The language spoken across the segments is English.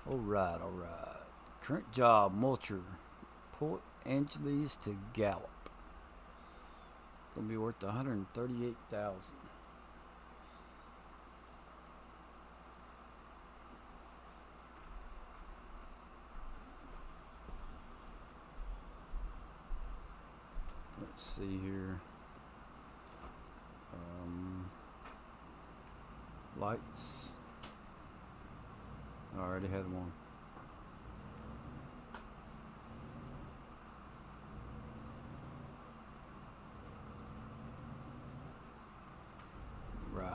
Alright, alright. Current job, mulcher. Port Angeles to Gallup. It's gonna be worth 138,000. Let's see here. Lights. I already had one. Right.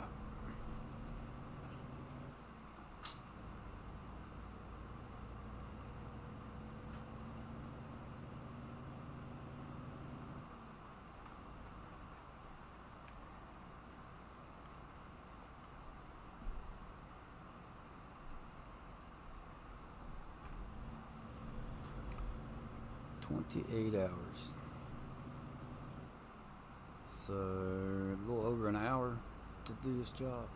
$28. So a little over an hour to do this job.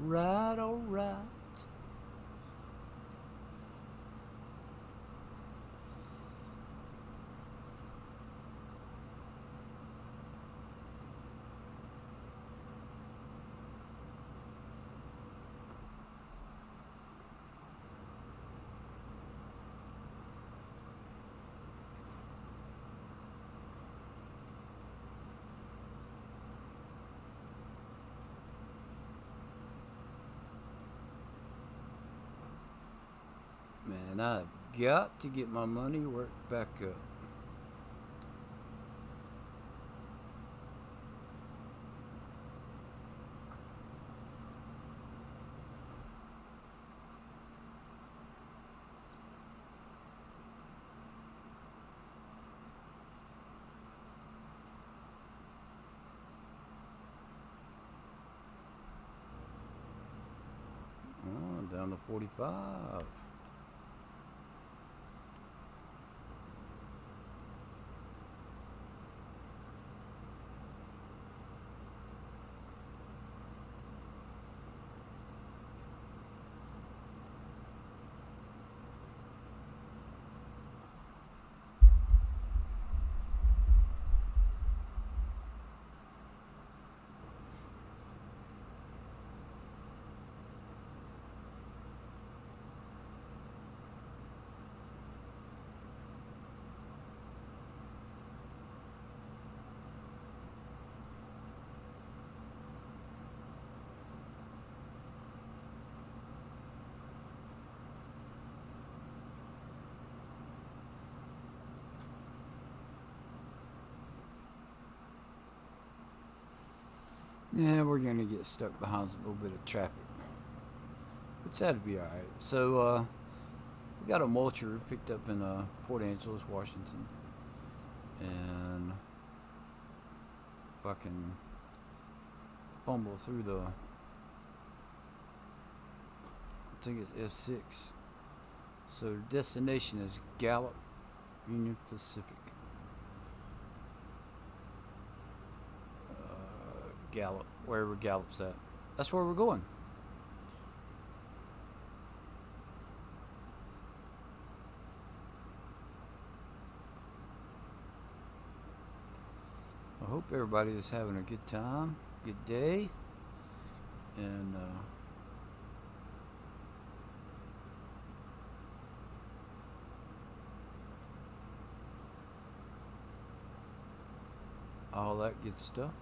Alright, alright. Man, I've got to get my money worked back up. Oh, down to 45. Yeah, we're gonna get stuck behind a little bit of traffic, which that'll be alright. So, we got a mulcher picked up in Port Angeles, Washington, and fucking bumble through the. I think it's F6. So destination is Gallup, Union Pacific. Gallup, wherever Gallup's at. That's where we're going. I hope everybody is having a good time, good day, and all that good stuff.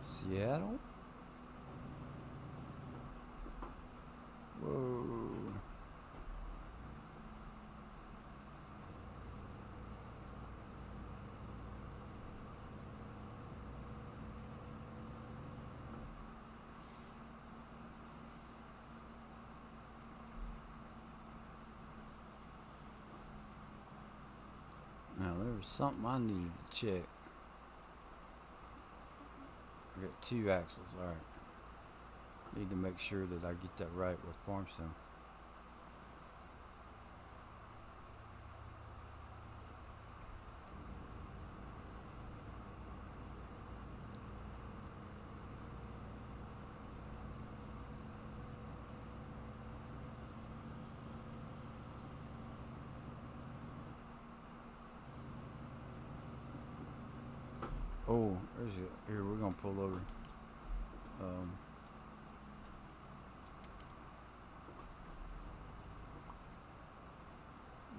Seattle? Whoa. Now there was something I needed to check. I got 2 axles, alright. Need to make sure that I get that right with farm sim. Oh, there's it. Here, we're gonna pull over.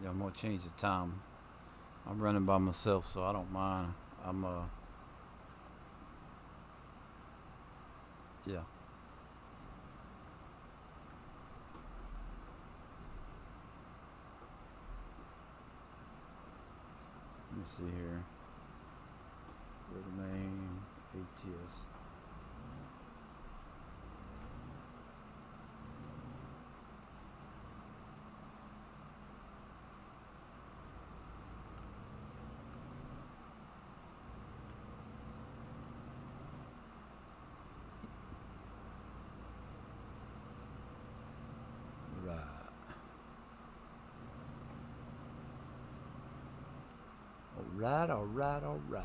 Yeah, I'm gonna change the time. I'm running by myself, so I don't mind. Yeah. Let me see here. Go to main, ATS. Alright.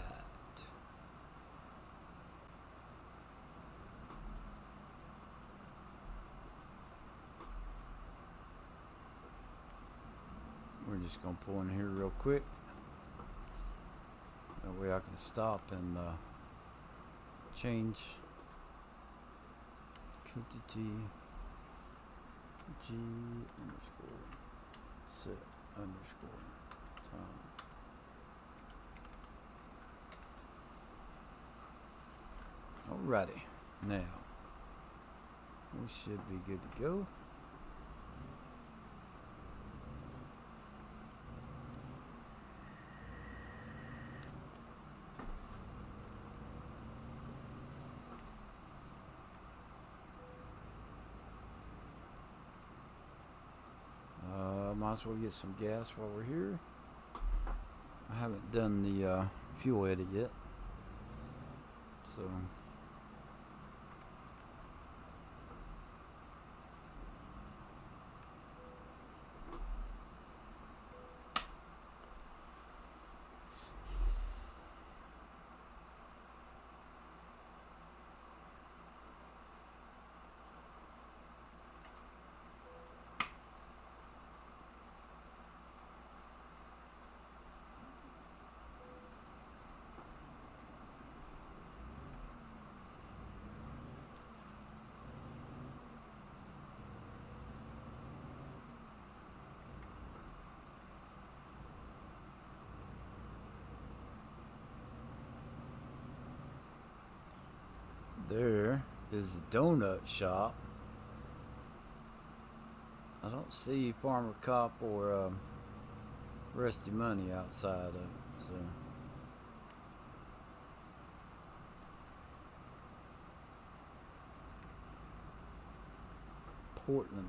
We're just gonna pull in here real quick. That way I can stop and change quantity G underscore set underscore time. Alrighty, now we should be good to go. Might as well get some gas while we're here. I haven't done the fuel edit yet, so there is a donut shop. I don't see Farmer Cop or Rusty Money outside of it, so. Portland.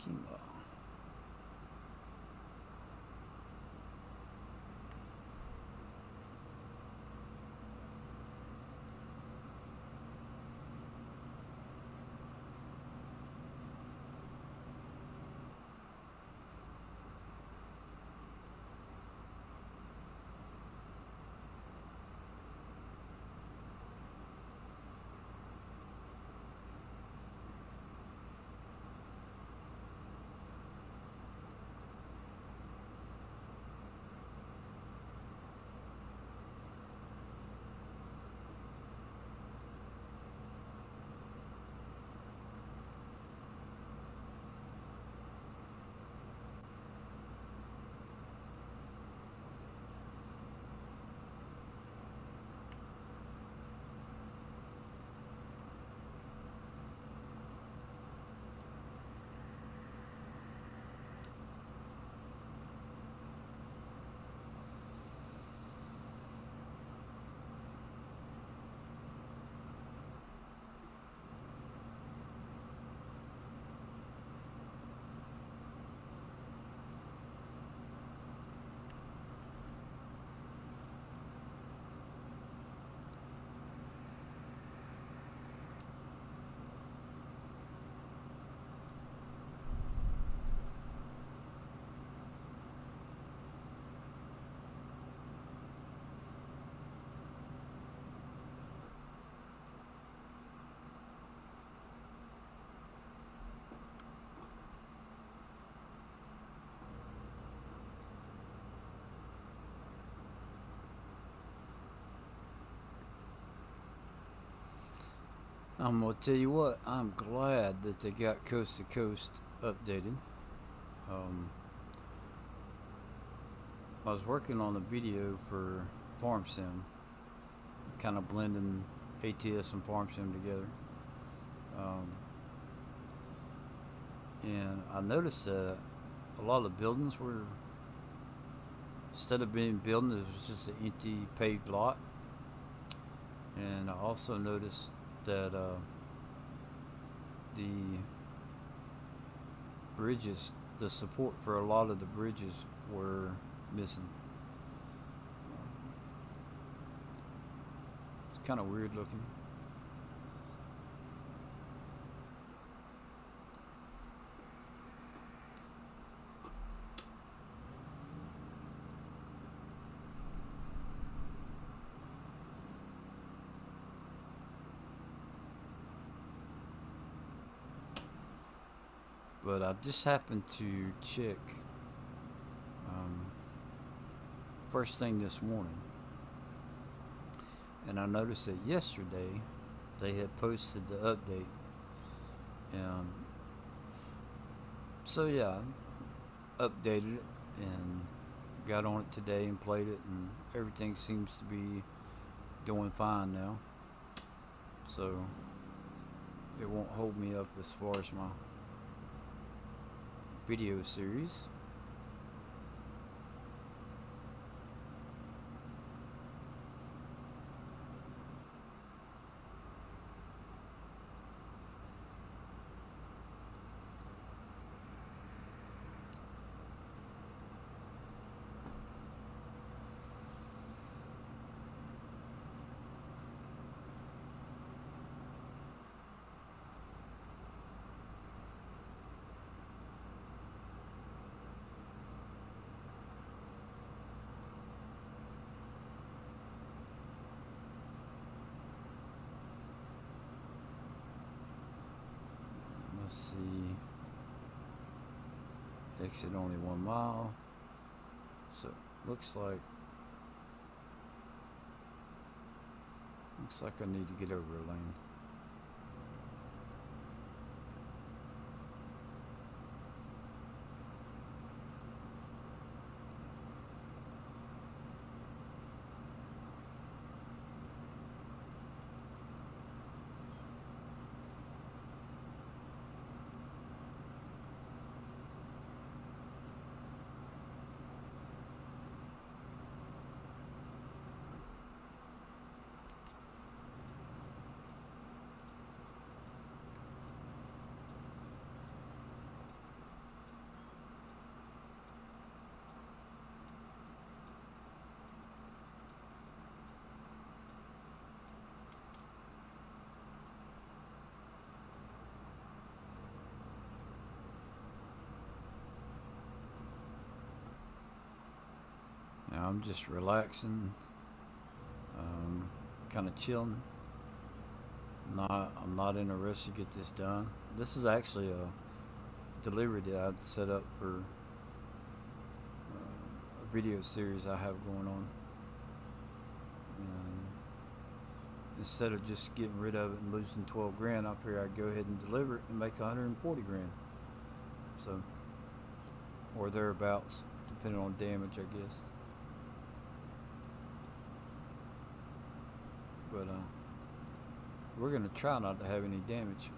Kima. I'm gonna tell you what, I'm glad that they got Coast to Coast updated. Um, I was working on a video for Farm Sim, kind of blending ATS and Farm Sim together. Um, and I noticed that a lot of the buildings were, instead of being buildings, it was just an empty paved lot. And I also noticed that the bridges, the support for a lot of the bridges were missing. It's kind of weird looking. But I just happened to check um, first thing this morning, and I noticed that yesterday they had posted the update. So yeah, I updated it and got on it today and played it, and everything seems to be going fine now. So it won't hold me up as far as my video series. Let's see. Exit only 1 mile. So looks like Looks like I need to get over a lane. Now I'm just relaxing, kind of chilling. I'm not in a rush to get this done. This is actually a delivery that I'd set up for a video series I have going on. And instead of just getting rid of it and losing 12 grand, I figure I'd go ahead and deliver it and make 140 grand. So, or thereabouts, depending on damage, I guess. But we're going to try not to have any damage.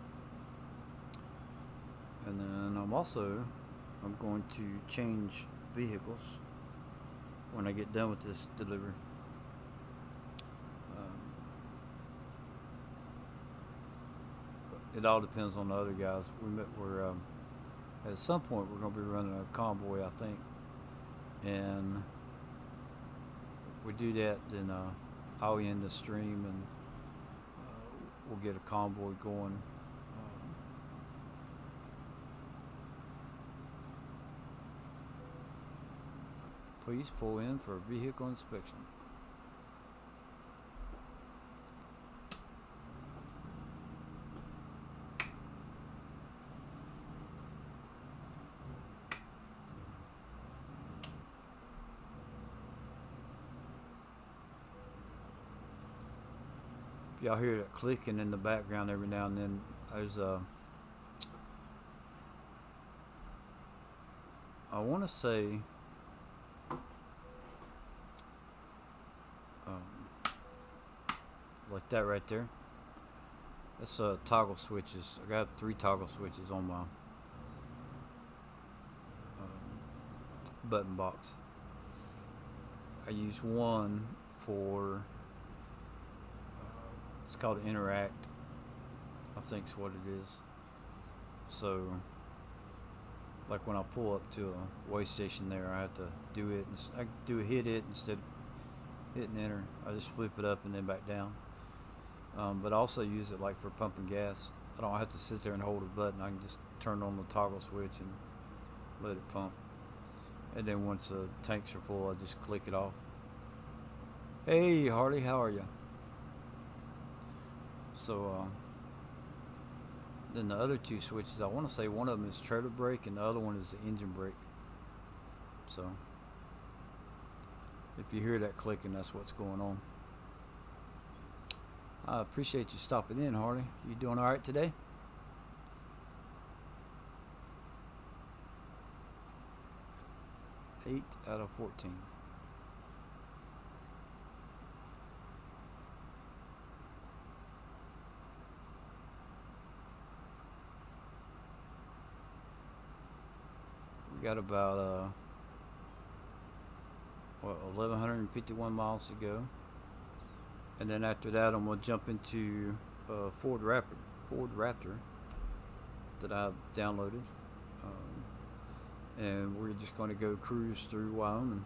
And then I'm going to change vehicles when I get done with this delivery. It all depends on the other guys. We're at some point we're going to be running a convoy, I think. And if we do that, then I'll end the stream and we'll get a convoy going. Please pull in for a vehicle inspection. Y'all hear that clicking in the background every now and then. There's I want to say like that right there. That's toggle switches. I got 3 toggle switches on my button box. I use one for it's called Interact, I think is what it is. So like when I pull up to a way station there, I have to do it, I do hit it instead of hitting enter. I just flip it up and then back down. But I also use it like for pumping gas. I don't have to sit there and hold a button. I can just turn on the toggle switch and let it pump. And then once the tanks are full, I just click it off. Hey Harley, how are you? So then the other 2 switches, I want to say one of them is trailer brake and the other one is the engine brake. So if you hear that clicking, that's what's going on. I appreciate you stopping in, Harley. You doing all right today? Eight out of 14. We got about 1,151 miles to go. And then after that, I'm going to jump into Ford Raptor that I've downloaded. And we're just going to go cruise through Wyoming.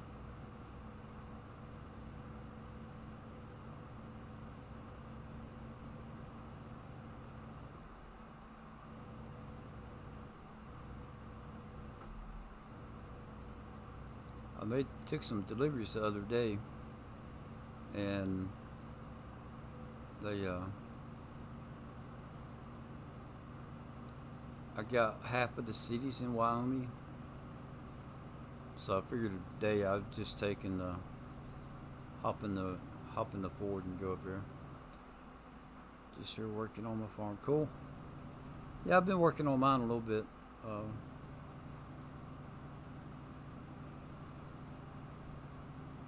I took some deliveries the other day, and they I got half of the cities in Wyoming, so I figured today I'd just take and hop in the Ford and go up there. Just here working on my farm. Cool. Yeah, I've been working on mine a little bit.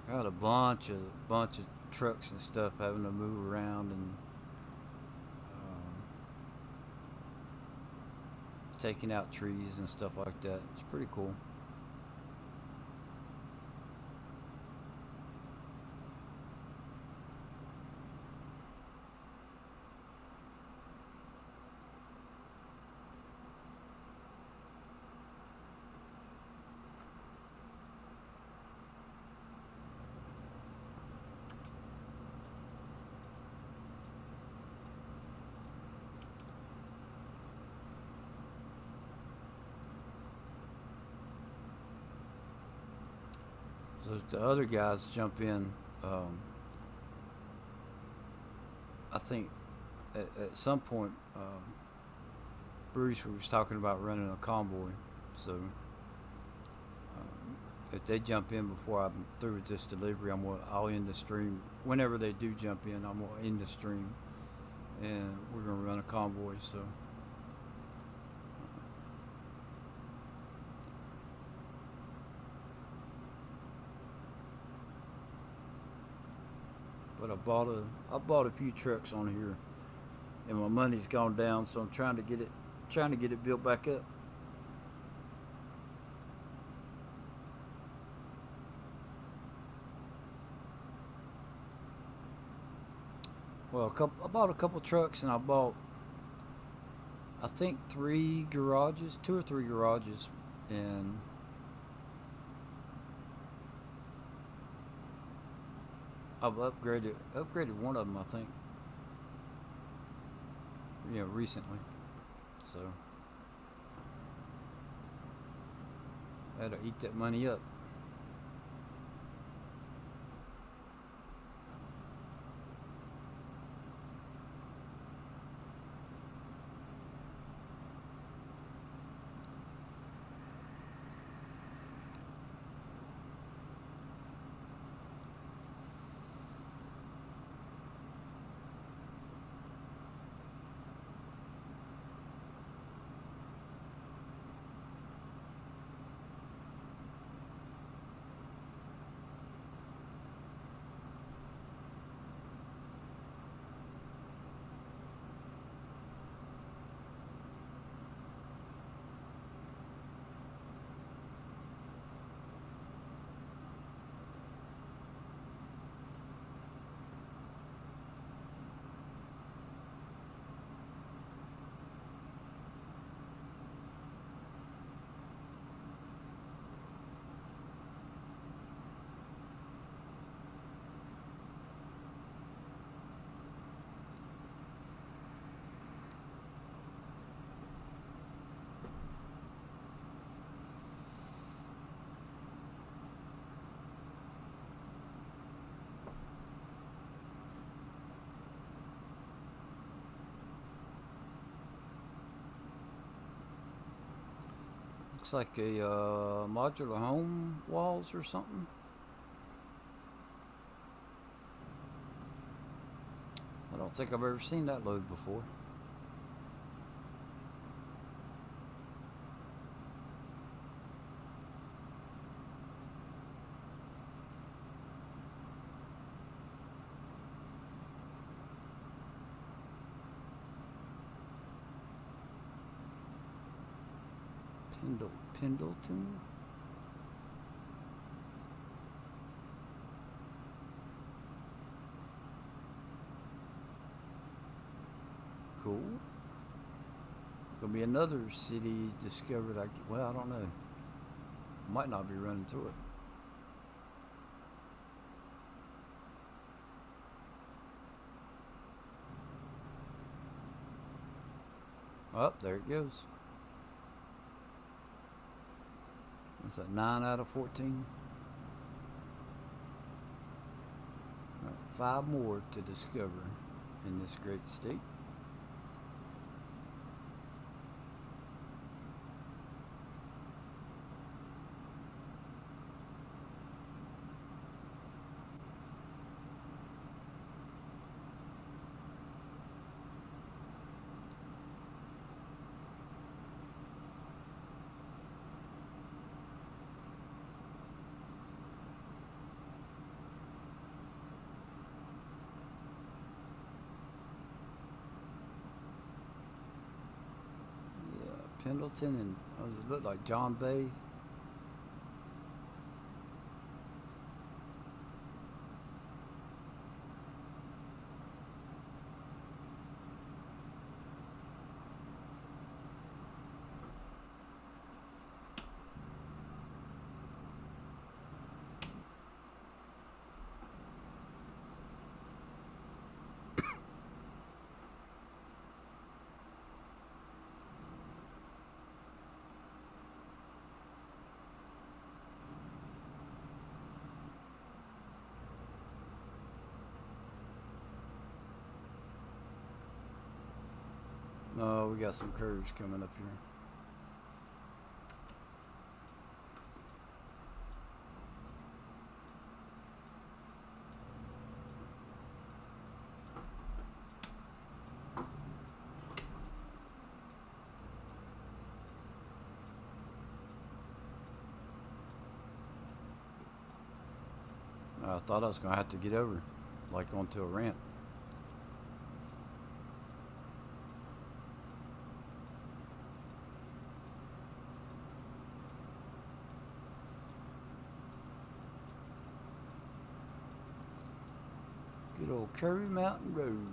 I got a bunch of trucks and stuff having to move around and um, taking out trees and stuff like that. It's pretty cool. So the other guys jump in. Um, I think at some point Bruce was talking about running a convoy. So if they jump in before I'm through with this delivery, I'll end the stream. Whenever they do jump in, I'm gonna end the stream, and we're gonna run a convoy. So, but I bought a few trucks on here, and my money's gone down. So I'm trying to get it built back up. Well, I bought a couple trucks, and I think three garages, two or three garages, and I've upgraded one of them, I think, recently. So I had to eat that money up. Looks like a modular home walls or something. I don't think I've ever seen that load before. Pendleton. Cool. Gonna be another city discovered. Well, I don't know. Might not be running through it. Oh, there it goes. What's that? 9 out of 14. Right, 5 more to discover in this great state. Pendleton and it looked like John Bay. No, we got some curves coming up here. I thought I was going to have to get over, like onto a ramp. Good old Curry Mountain Road.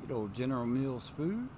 Good old General Mills Foods.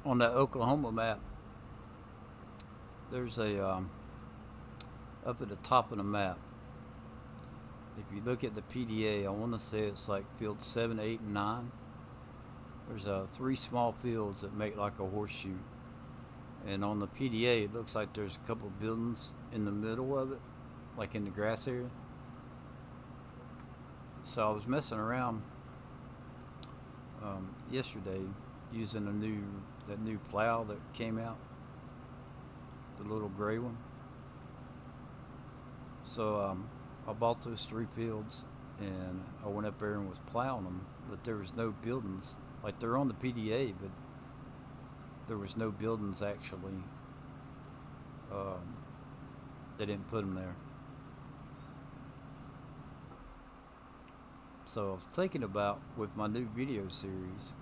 On that Oklahoma map, there's a up at the top of the map. If you look at the PDA, I want to say it's like field 7, 8, and 9. There's 3 small fields that make like a horseshoe. And on the PDA, it looks like there's a couple buildings in the middle of it, like in the grass area. So I was messing around yesterday using that new plow that came out, the little gray one. So I bought those 3 fields, and I went up there and was plowing them, but there was no buildings. Like, they're on the PDA, but there was no buildings actually. They didn't put them there. So I was thinking about with my new video series,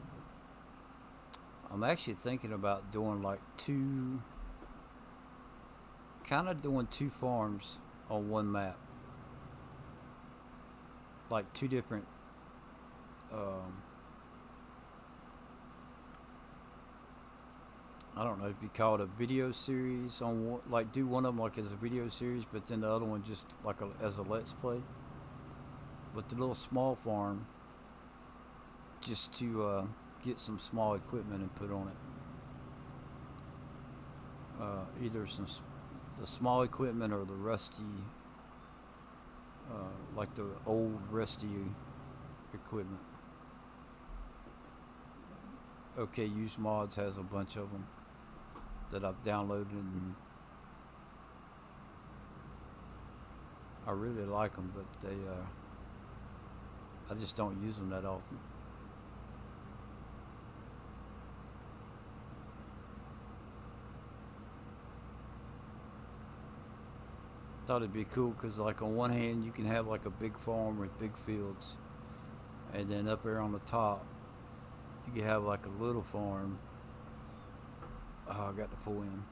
I'm actually thinking about doing like doing two farms on one map, like two different. Um, I don't know if you call it a video series on one, like do one of them like as a video series, but then the other one just like as a let's play. But the little small farm, just to get some small equipment and put on it. Either the small equipment or the rusty, like the old rusty equipment. OK Use Mods has a bunch of them that I've downloaded, and I really like them, but I just don't use them that often. Thought it'd be cool because, like, on one hand you can have like a big farm with big fields, and then up there on the top you can have like a little farm. Oh, I got to pull in.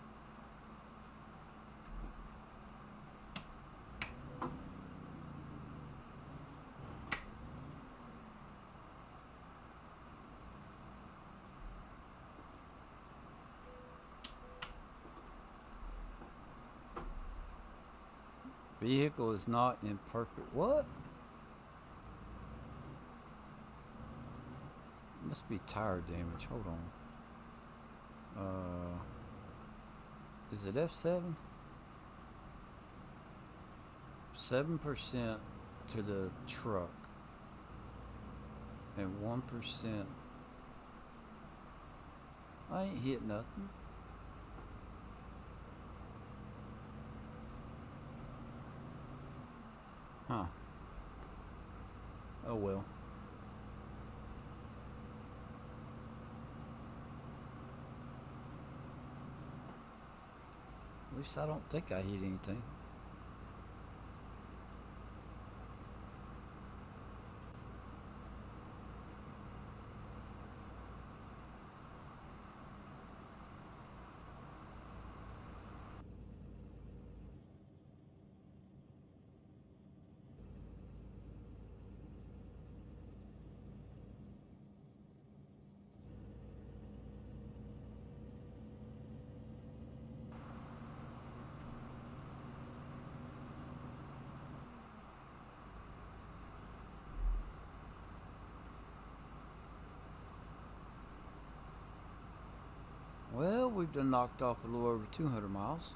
Vehicle is not in perfect. What? Must be tire damage. Hold on. Is it F7? 7% to the truck and 1%. I ain't hit nothing. Huh. Oh well. At least I don't think I hit anything. Well, we've done knocked off a little over 200 miles.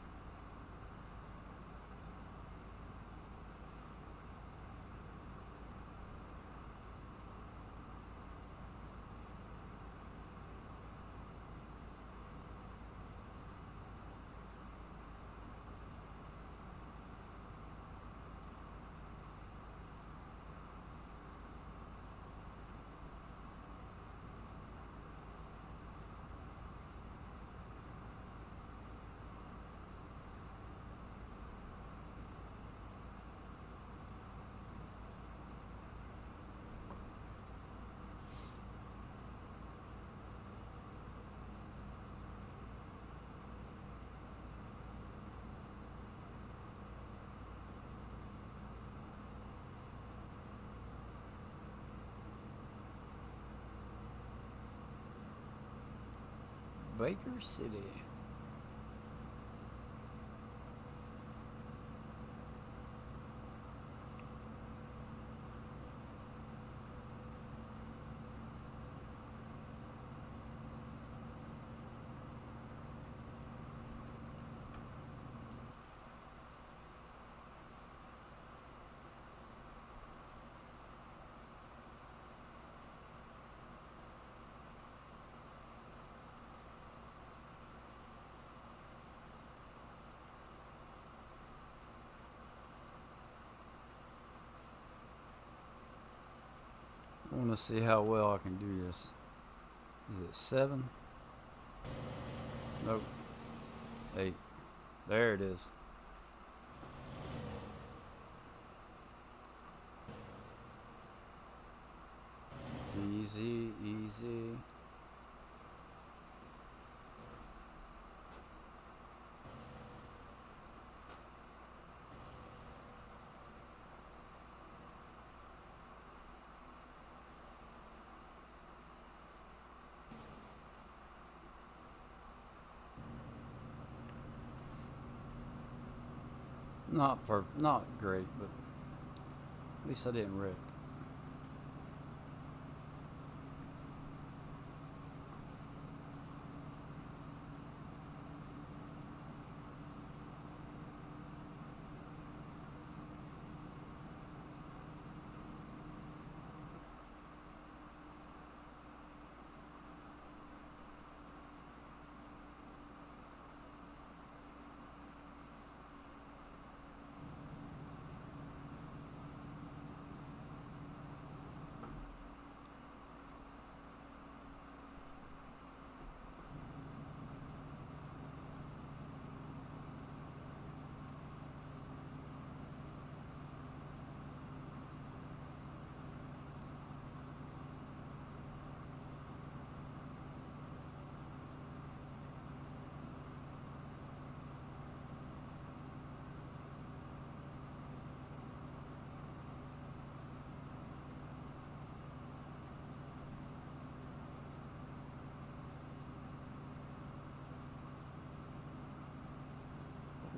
Baker City. I want to see how well I can do this. Is it 7? Nope. 8. There it is. Easy, easy. Not great, but at least I didn't wreck.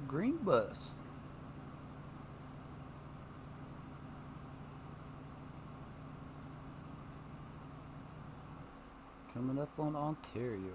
Green bus. Coming up on Ontario.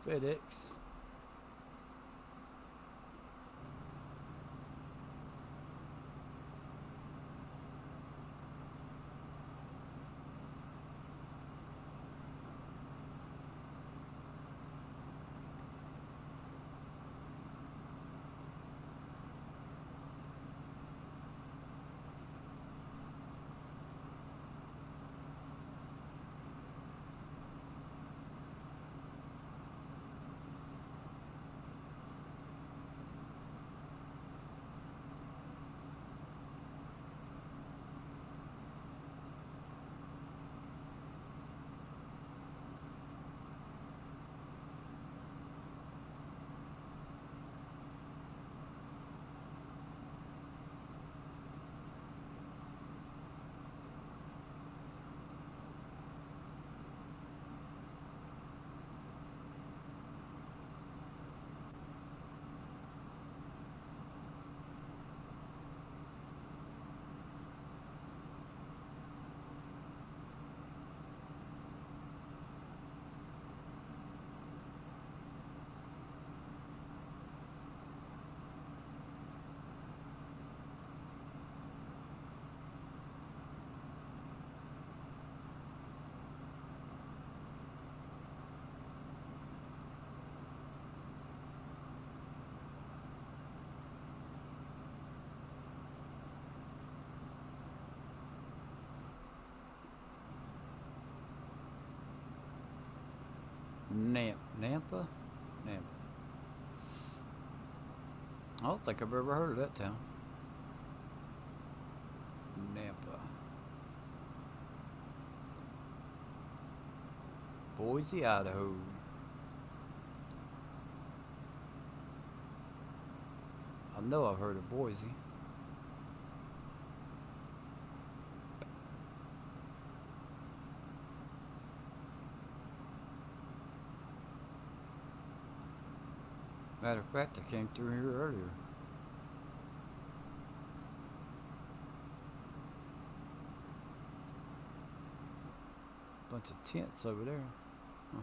There's FedEx. Nampa? Nampa. I don't think I've ever heard of that town. Nampa. Boise, Idaho. I know I've heard of Boise. Matter of fact, I came through here earlier. Bunch of tents over there. Huh.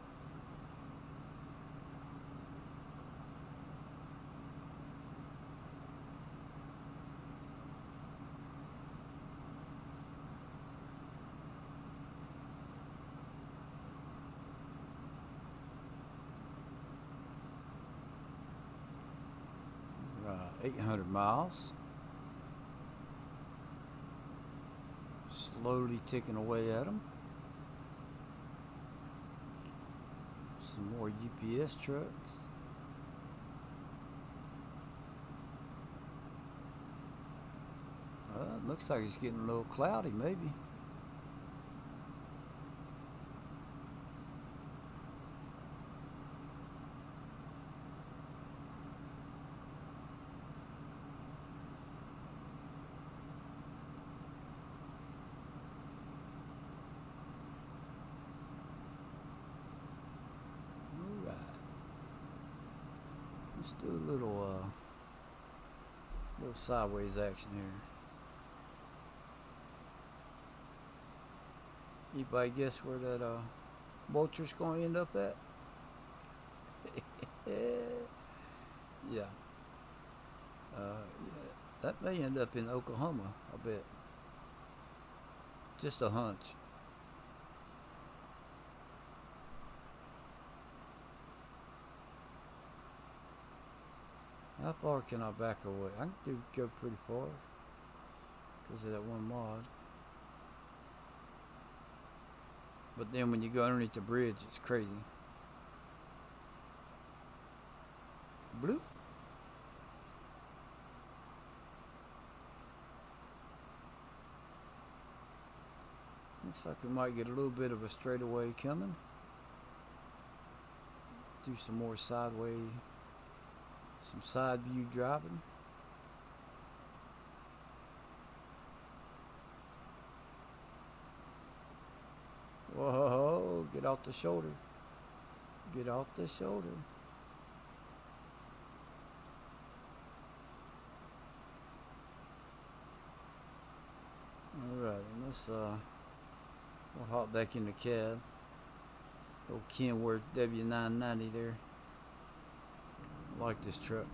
800 miles. Slowly ticking away at them. Some more UPS trucks. Looks like it's getting a little cloudy, maybe. Let's do a little sideways action here. Anybody guess where that vulture's gonna end up at? Yeah. That may end up in Oklahoma, I bet. Just a hunch. How far can I back away? I can go pretty far because of that one mod. But then when you go underneath the bridge, it's crazy. Bloop. Looks like we might get a little bit of a straightaway coming. Do some more sideways. Some side view driving. Whoa, get off the shoulder. Get off the shoulder. Alright, let's we'll hop back in the cab. Old Kenworth W990 there. I like this truck.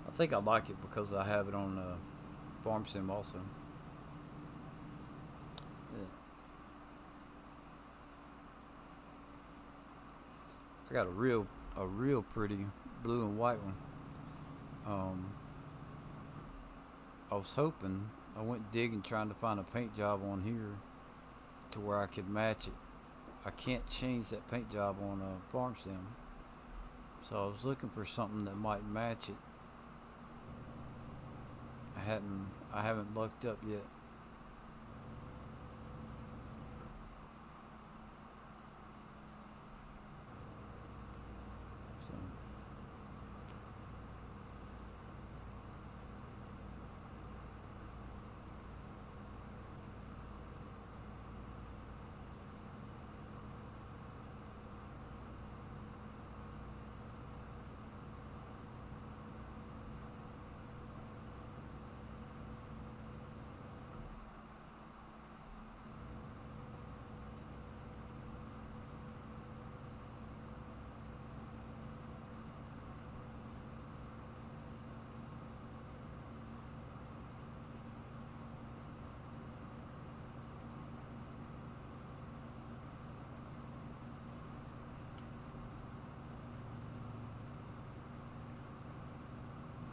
I think I like it because I have it on Farm Sim also. Yeah. I got a real pretty blue and white one. I was hoping, I went digging trying to find a paint job on here to where I could match it. I can't change that paint job on a Farm Sim, so I was looking for something that might match it. I haven't looked up yet. So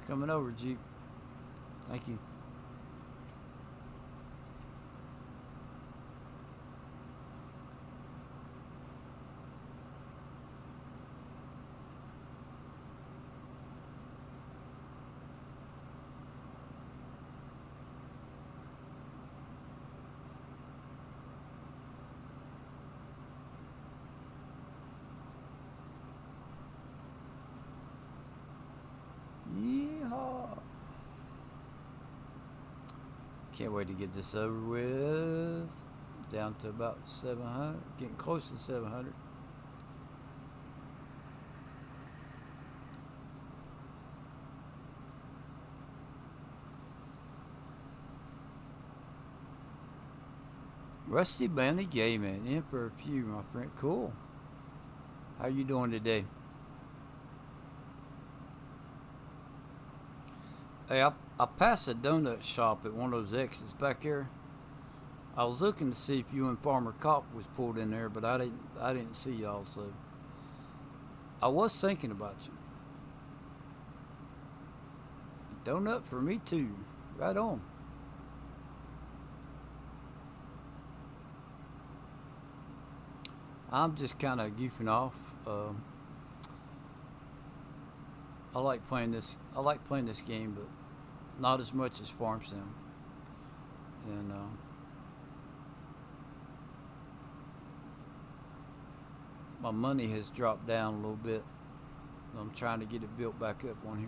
coming over, Jeep. Thank you. Yeehaw. Can't wait to get this over with. Down to about 700, getting close to 700. Rusty Banley Gaming in for a few, my friend. Cool. How you doing today? Hey, I passed a donut shop at one of those exits back there. I was looking to see if you and Farmer Cop was pulled in there, but I didn't see y'all, so I was thinking about you. Donut for me too. Right on. I'm just kind of goofing off. I like playing this. I like playing this game, but not as much as Farm Sim. And my money has dropped down a little bit. I'm trying to get it built back up on here.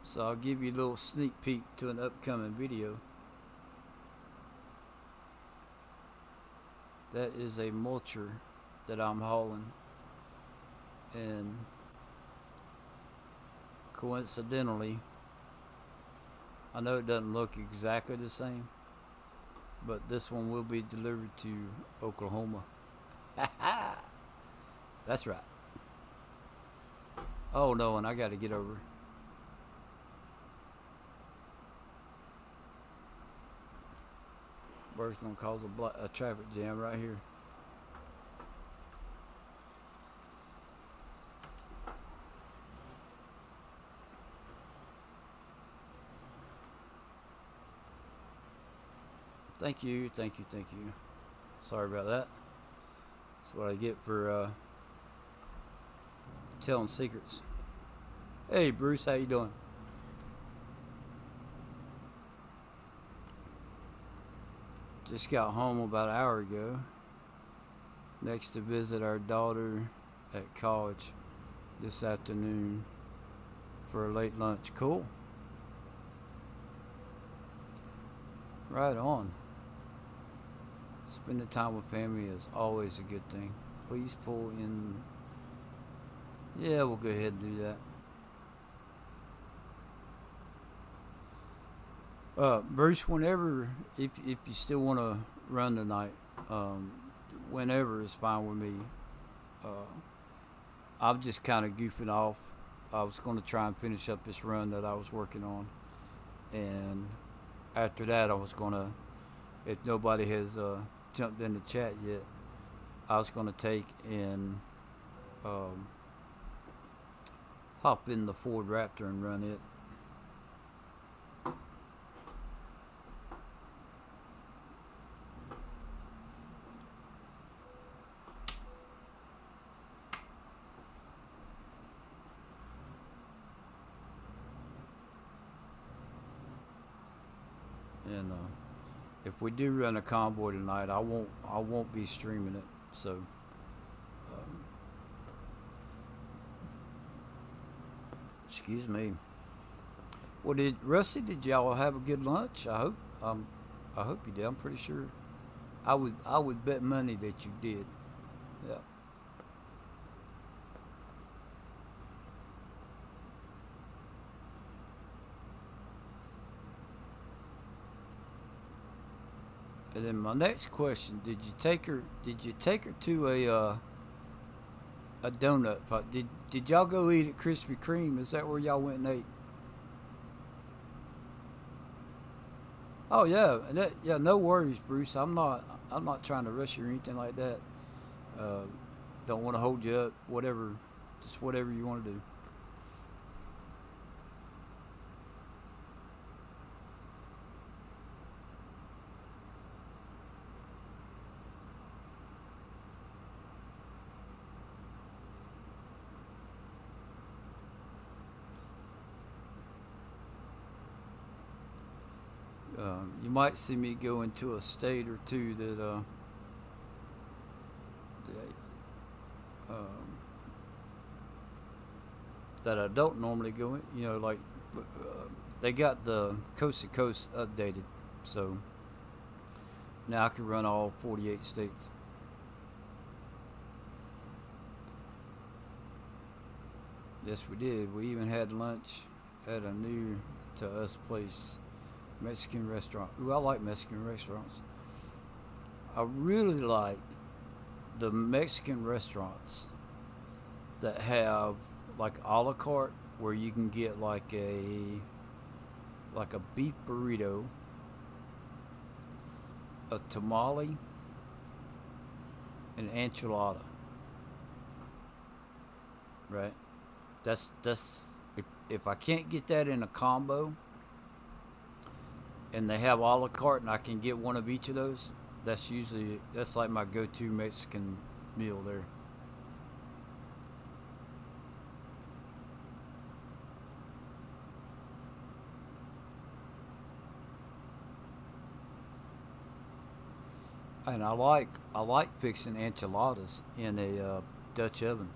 So I'll give you a little sneak peek to an upcoming video. That is a mulcher that I'm hauling, and coincidentally, I know it doesn't look exactly the same, but this one will be delivered to Oklahoma. That's right. Oh no, and I got to get over. Bird's gonna cause a traffic jam right here. Thank you, thank you, thank you. Sorry about that. That's what I get for telling secrets. Hey Bruce, how you doing? Just got home about an hour ago. Next to visit our daughter at college this afternoon for a late lunch. Cool. Right on. Spending time with family is always a good thing. Please pull in. Yeah, we'll go ahead and do that. Bruce, whenever, if you still want to run tonight, whenever is fine with me. I'm just kind of goofing off. I was going to try and finish up this run that I was working on, and after that, I was going to, if nobody has jumped in the chat yet, I was going to take and hop in the Ford Raptor and run it. And if we do run a convoy tonight, I won't be streaming it. So excuse me. Well, did y'all have a good lunch? I hope you did. I'm pretty sure. I would bet money that you did. Yeah. And then my next question: Did you take her? Did you take her to a donut pot? Did y'all go eat at Krispy Kreme? Is that where y'all went and ate? Oh yeah, yeah. No worries, Bruce. I'm not trying to rush you or anything like that. Uh, don't want to hold you up. Whatever, just whatever you want to do. You might see me go into a state or two that I don't normally go in. You know, like they got the coast to coast updated, so now I can run all 48 states. Yes, we did. We even had lunch at a new to us place, Mexican restaurant. Ooh, I like Mexican restaurants. I really like the Mexican restaurants that have like a la carte, where you can get like a like a beef burrito, a tamale, and enchilada. Right? That's if I can't get that in a combo, and they have a la carte, and I can get one of each of those. That's like my go-to Mexican meal there. And I like fixing enchiladas in a Dutch oven.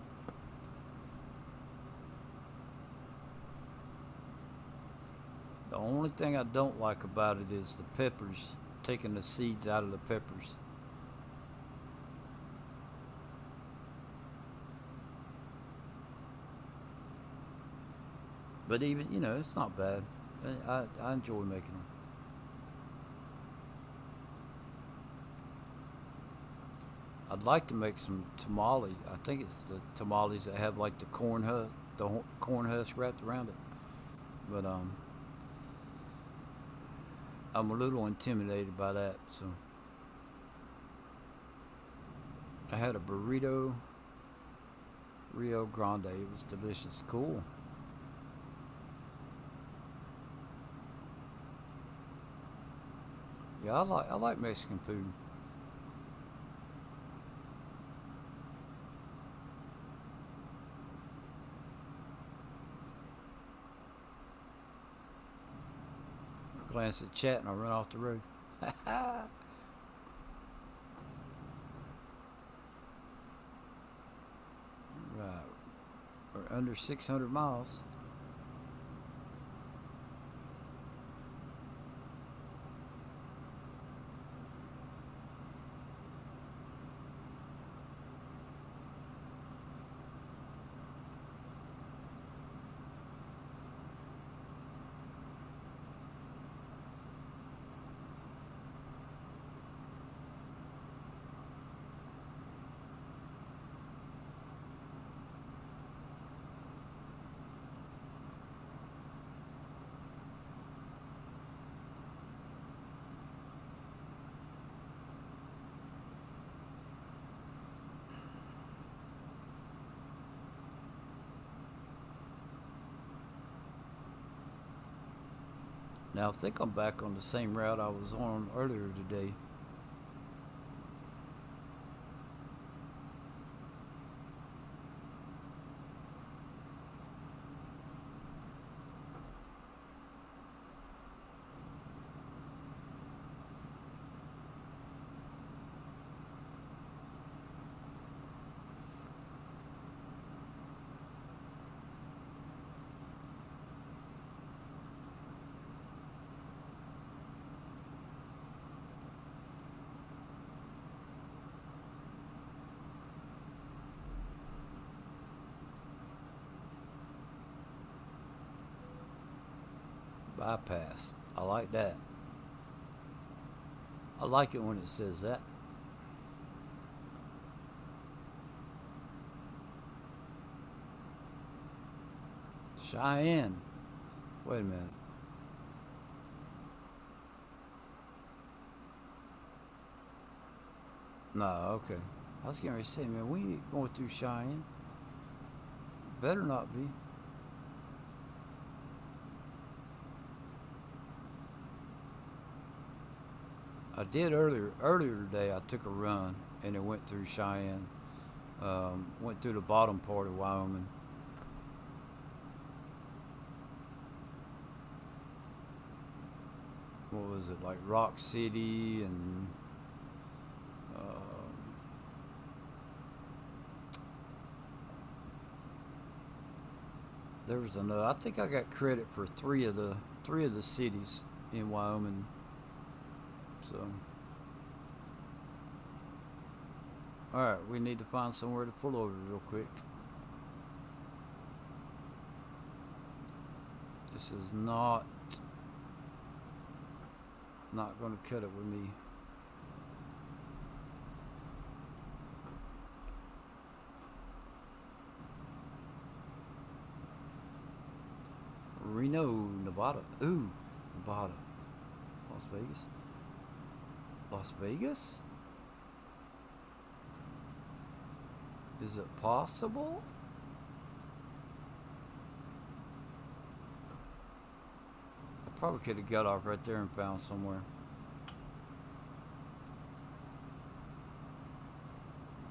The only thing I don't like about it is the peppers, taking the seeds out of the peppers. But even it's not bad. I enjoy making them. I'd like to make some tamale. I think it's the tamales that have like corn husk wrapped around it. But I'm a little intimidated by that. So I had a burrito Rio Grande. It was delicious. Cool. Yeah, I like Mexican food. I glance at chat and I run off the road. Right, or under 600 miles. Now I think I'm back on the same route I was on earlier today. Bypass. I like that. I like it when it says that. Cheyenne. Wait a minute. No, okay. I was getting ready to say, man, we ain't going through Cheyenne. Better not be. I did earlier today. I took a run and it went through Cheyenne. Went through the bottom part of Wyoming. What was it, like Rock City and uh, there was another. I think I got credit for three of the cities in Wyoming. So, all right, we need to find somewhere to pull over real quick. This is not going to cut it with me. Reno, Nevada. Ooh, Nevada. Las Vegas? Las Vegas? Is it possible? I probably could have got off right there and found somewhere.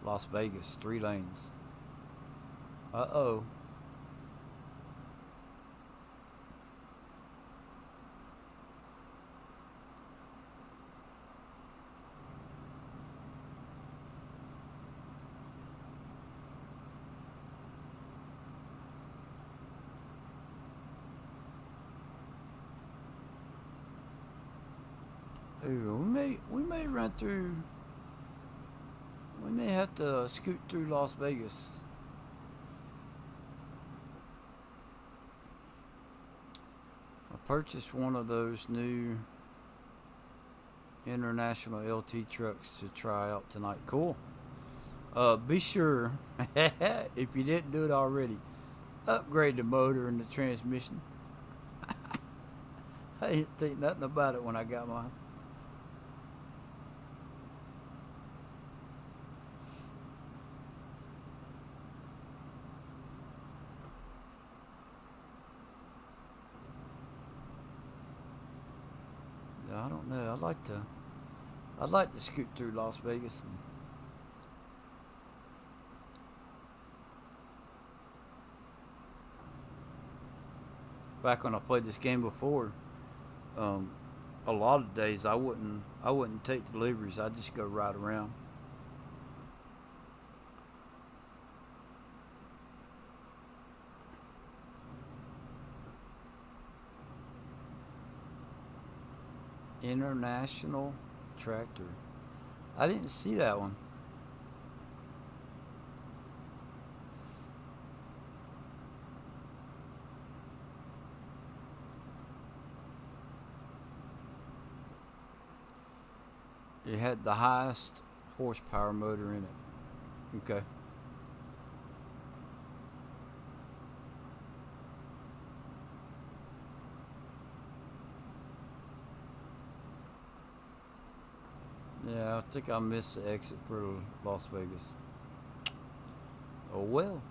Las Vegas, 3 lanes. Uh-oh. Ooh, we may run through. We may have to scoot through Las Vegas. I purchased one of those new international LT trucks to try out tonight. Cool. Be sure, if you didn't do it already, upgrade the motor and the transmission. I didn't think nothing about it when I got mine. Yeah, I don't know. I'd like to scoot through Las Vegas. Back when I played this game before, a lot of days I wouldn't take deliveries. I'd just go right around. International Tractor. I didn't see that one. It had the highest horsepower motor in it. Okay. Yeah, I think I missed the exit for Las Vegas. Oh well.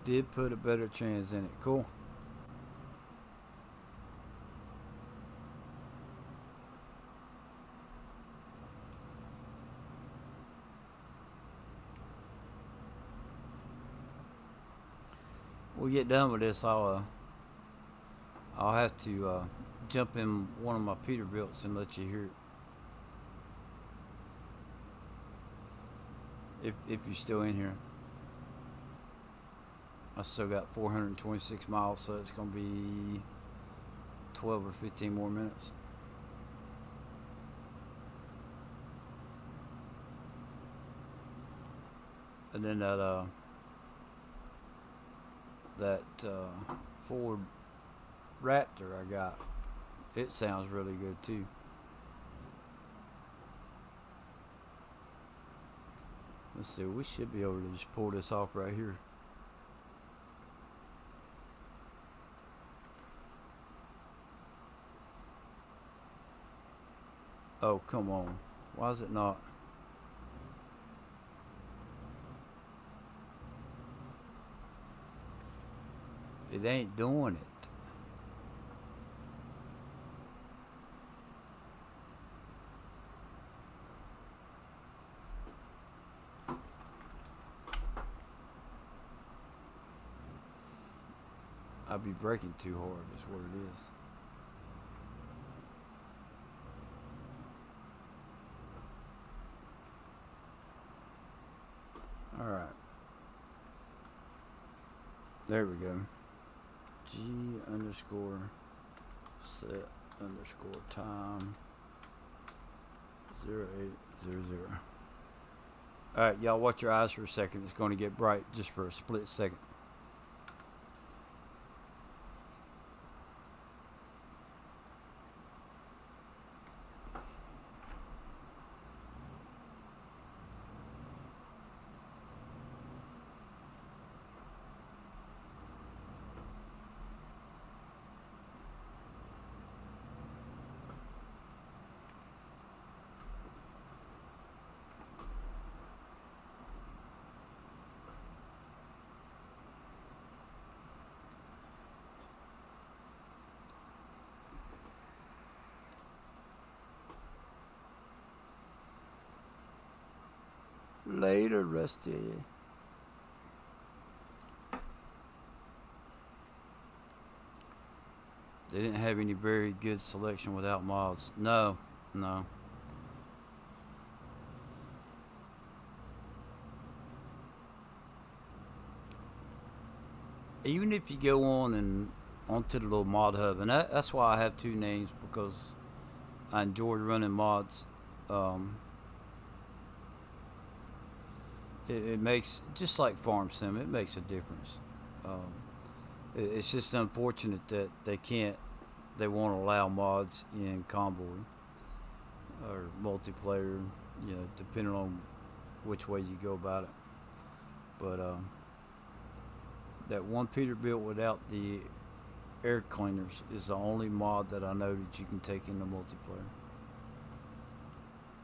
Did put a better trans in it. Cool. We'll get done with this. I'll have to jump in one of my Peterbilts and let you hear it. If you're still in here. I still got 426 miles, so it's going to be 12 or 15 more minutes. And then that Ford Raptor I got, it sounds really good too. Let's see, we should be able to just pull this off right here. Oh, come on. Why is it not? It ain't doing it. I'd be braking too hard, is what it is. Alright. There we go. G_set. underscore time 0800. Alright, y'all watch your eyes for a second. It's going to get bright just for a split second. Later, Rusty. They didn't have any very good selection without mods. No. Even if you go on and onto the little mod hub, and that's why I have two names, because I enjoy running mods. It makes, just like Farm Sim, it makes a difference. It's just unfortunate that they won't allow mods in Convoy or multiplayer, depending on which way you go about it. But that one Peterbilt without the air cleaners is the only mod that I know that you can take in the multiplayer.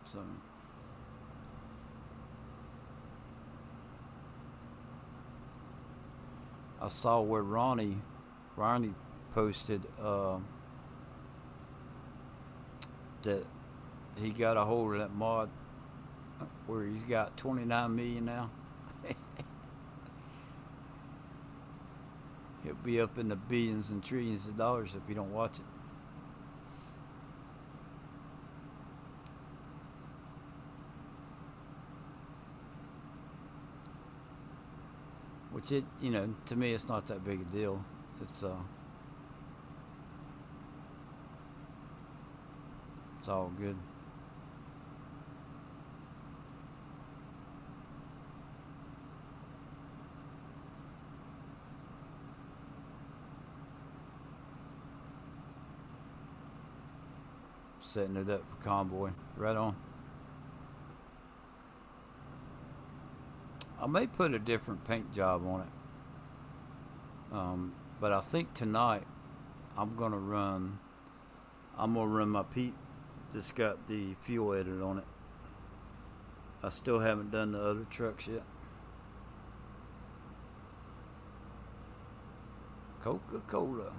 So I saw where Ronnie posted that he got a hold of that mod where he's got 29 million now. He'll be up in the billions and trillions of dollars if you don't watch it. Which to me, it's not that big a deal. It's all good. Setting it up for Convoy. Right on. I may put a different paint job on it. But I think tonight I'm gonna run my Pete that's got the fuel edit on it. I still haven't done the other trucks yet. Coca-Cola.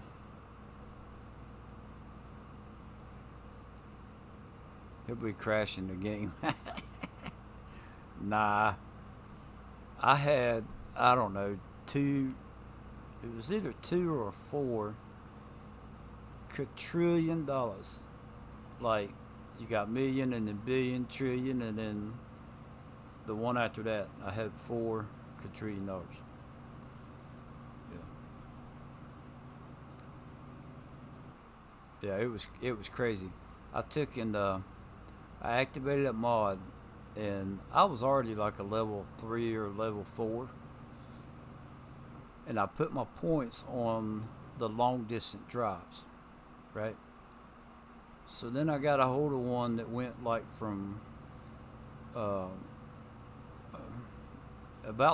He'll be crashing the game. Nah. I don't know, it was either $2 or $4 quadrillion. Like, you got million and then billion, trillion, and then the one after that, I had $4 quadrillion. Yeah, it was crazy. I took and I activated that mod, and I was already like a level 3 or level 4, and I put my points on the long distance drives, right? So then I got a hold of one that went like from about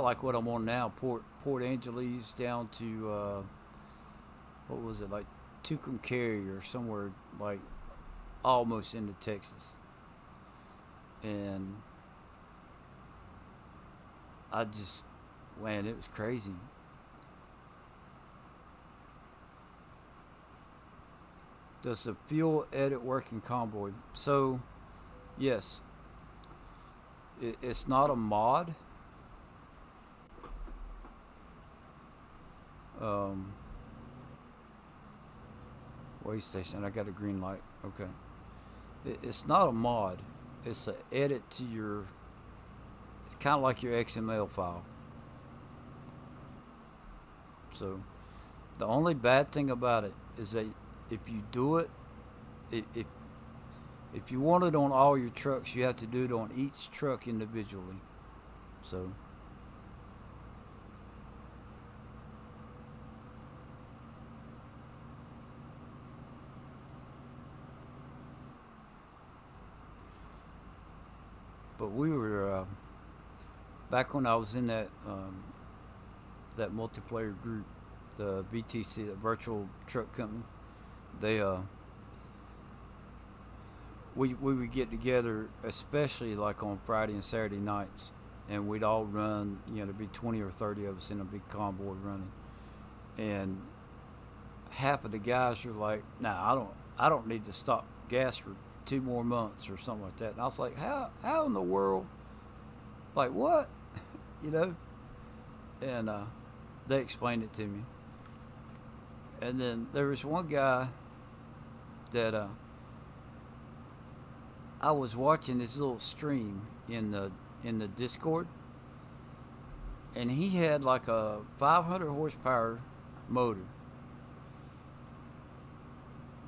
like what I'm on now, Port Angeles down to what was it, like Tucumcari or somewhere like almost into Texas. And man, it was crazy. Does the fuel edit work in Convoy? So, yes. It's not a mod. Way station, I got a green light. Okay. It's not a mod. It's an edit to your, it's kind of like your XML file. So the only bad thing about it is that if you do it if you want it on all your trucks, you have to do it on each truck individually. So, but we were back when I was in that multiplayer group, the VTC, the virtual truck company. They we would get together, especially like on Friday and Saturday nights, and we'd all run. There'd be 20 or 30 of us in a big convoy running, and half of the guys were like, "Nah, I don't need to stop gas for 2 more months or something like that." And I was like, "How in the world? Like what?" you know? And they explained it to me. And then there was one guy that I was watching this little stream in the Discord, and he had like a 500 horsepower motor.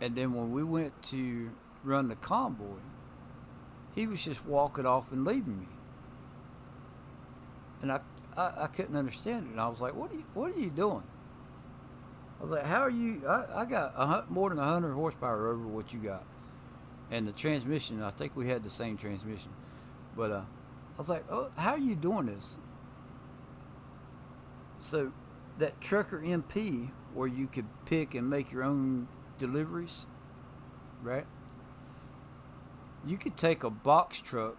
And then when we went to run the convoy, he was just walking off and leaving me. And I couldn't understand it. And I was like, what are you doing? I was like, how are you? I got more than 100 horsepower over what you got. And the transmission, I think we had the same transmission. But I was like, oh, how are you doing this? So that Trucker MP, where you could pick and make your own deliveries, right? You could take a box truck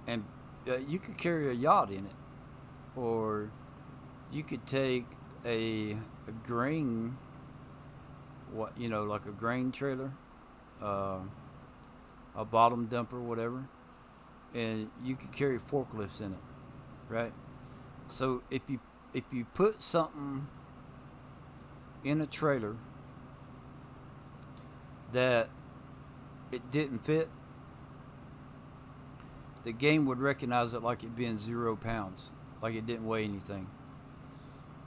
and you could carry a yacht in it. Or you could take a grain, like a grain trailer, a bottom dumper, whatever, and you could carry forklifts in it, right? So if you put something in a trailer that it didn't fit, the game would recognize it like it being 0 pounds, like it didn't weigh anything.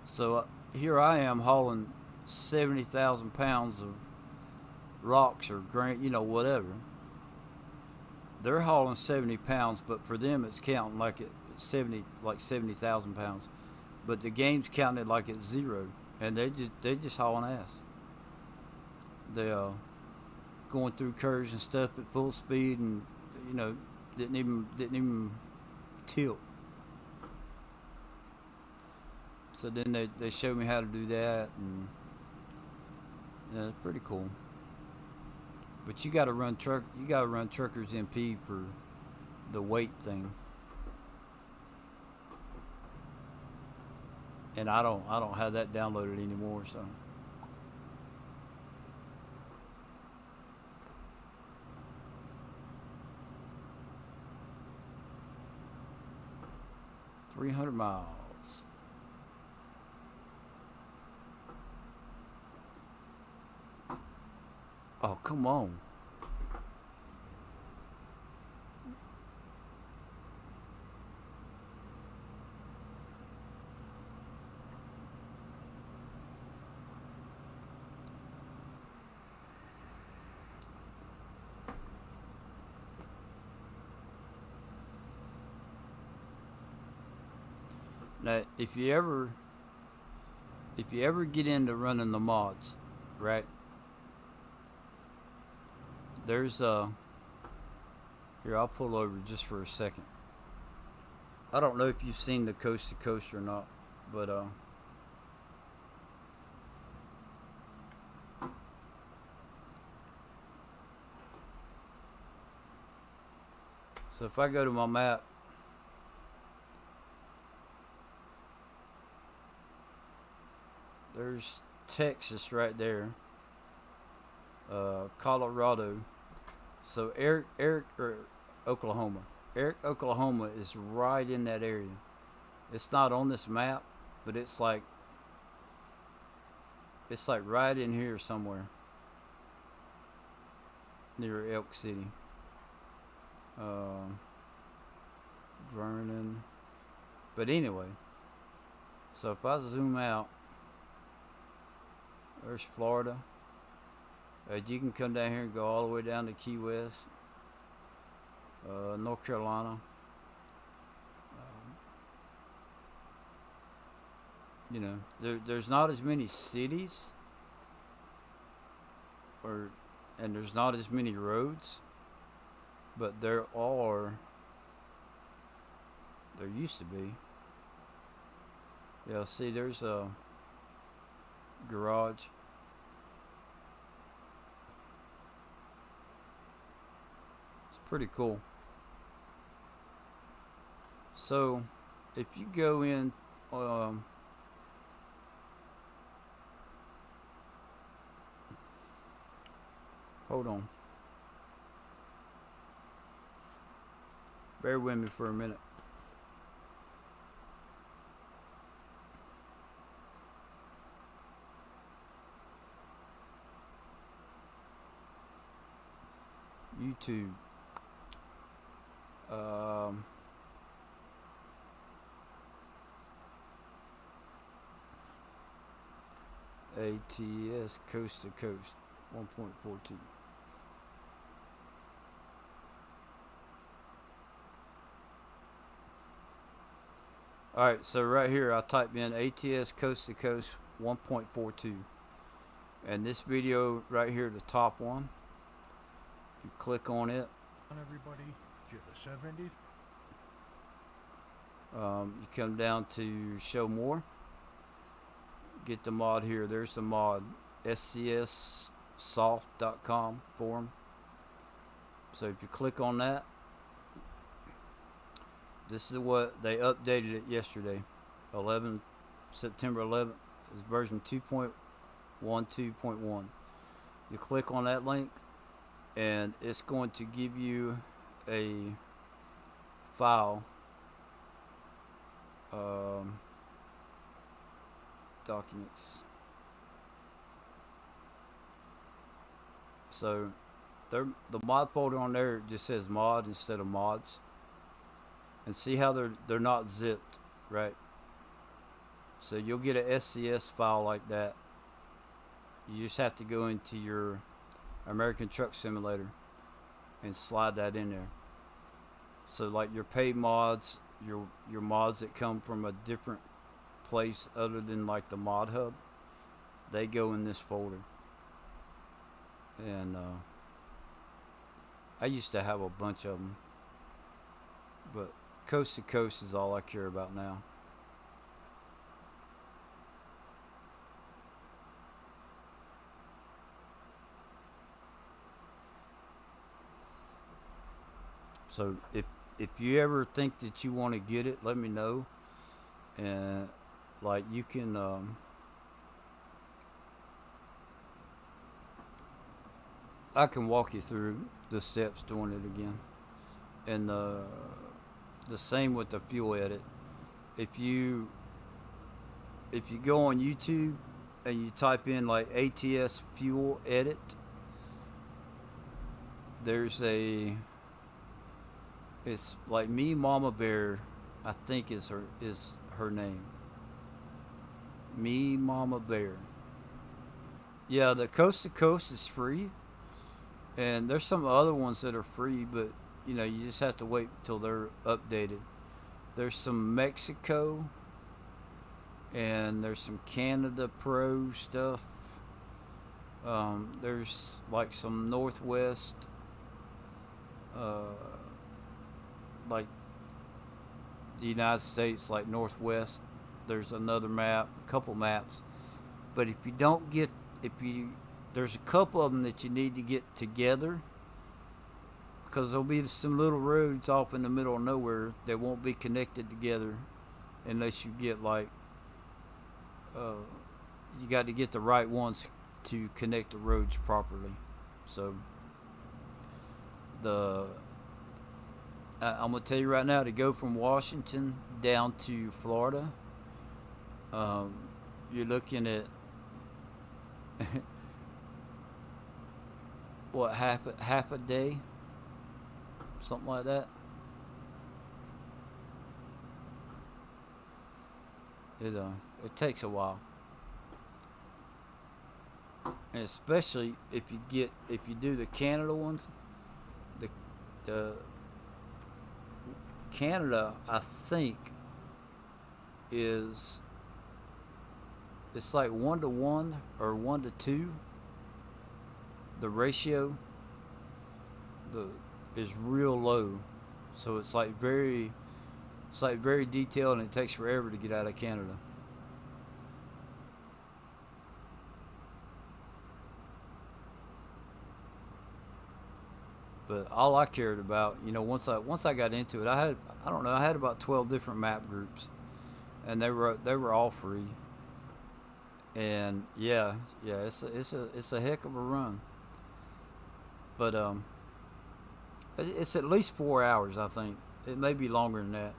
So here I am hauling 70,000 pounds of rocks or grain, whatever. They're hauling 70 pounds, but for them it's counting like it's 70,000 pounds. But the game's counting it like it's 0, and they just hauling ass. They going through curves and stuff at full speed, and didn't even tilt. So then they showed me how to do that, and it's pretty cool. But you got to run Truckers MP for the weight thing. And I don't have that downloaded anymore, so. $300 miles. Oh, come on. Now, if you ever get into running the mods, right? There's here, I'll pull over just for a second. I don't know if you've seen the Coast to Coast or not, but so if I go to my map, there's Texas right there, Colorado. So Eric, or Oklahoma. Eric, Oklahoma is right in that area. It's not on this map, but it's like right in here somewhere, near Elk City. Vernon. But anyway, so if I zoom out, there's Florida. You can come down here and go all the way down to Key West, North Carolina. You know, there's not as many cities, and there's not as many roads, but there used to be. Yeah, see, there's a garage. It's pretty cool. So, if you go in, hold on. Bear with me for a minute. YouTube. ATS Coast to Coast 1.42. Alright, so right here I type in ATS Coast to Coast 1.42. And this video right here, the top one, if you click on it, everybody, the 70s. You come down to show more, get the mod here. There's the mod, scssoft.com forum. So if you click on that, this is what they updated it yesterday, September 11th. It's version 2.12.1. You click on that link, and it's going to give you a file, documents. So the mod folder on there just says mod instead of mods. And see how they're not zipped, right? So you'll get a SCS file like that. You just have to go into your American Truck Simulator and slide that in there. So like your paid mods, your mods that come from a different place other than like the mod hub, they go in this folder. And I used to have a bunch of them, but Coast to Coast is all I care about now. So if you ever think that you want to get it, let me know. And like you can I can walk you through the steps doing it again. And the same with the fuel edit. If you go on YouTube and you type in like ATS fuel edit, there's it's like Me Mama Bear, I think is her name. Me Mama Bear. Yeah, the Coast to Coast is free, and there's some other ones that are free, but you know, you just have to wait till they're updated. There's some Mexico, and there's some Canada Pro stuff. There's like some Northwest, like the United States, like Northwest. There's another map, a couple maps. But if you don't get, there's a couple of them that you need to get together, because there'll be some little roads off in the middle of nowhere that won't be connected together unless you get like, you got to get the right ones to connect the roads properly. So I'm gonna tell you right now, to go from Washington down to Florida, you're looking at what, half a day, something like that. It takes a while, and especially if you do the Canada ones, the the Canada, I think, is it's like 1-to-1 or 1-to-2. The ratio the is real low, so it's like very detailed, and it takes forever to get out of Canada. But all I cared about, once I got into it, I don't know, I had about 12 different map groups, and they were all free. And yeah, yeah, it's a heck of a run. But it's at least 4 hours, I think. It may be longer than that.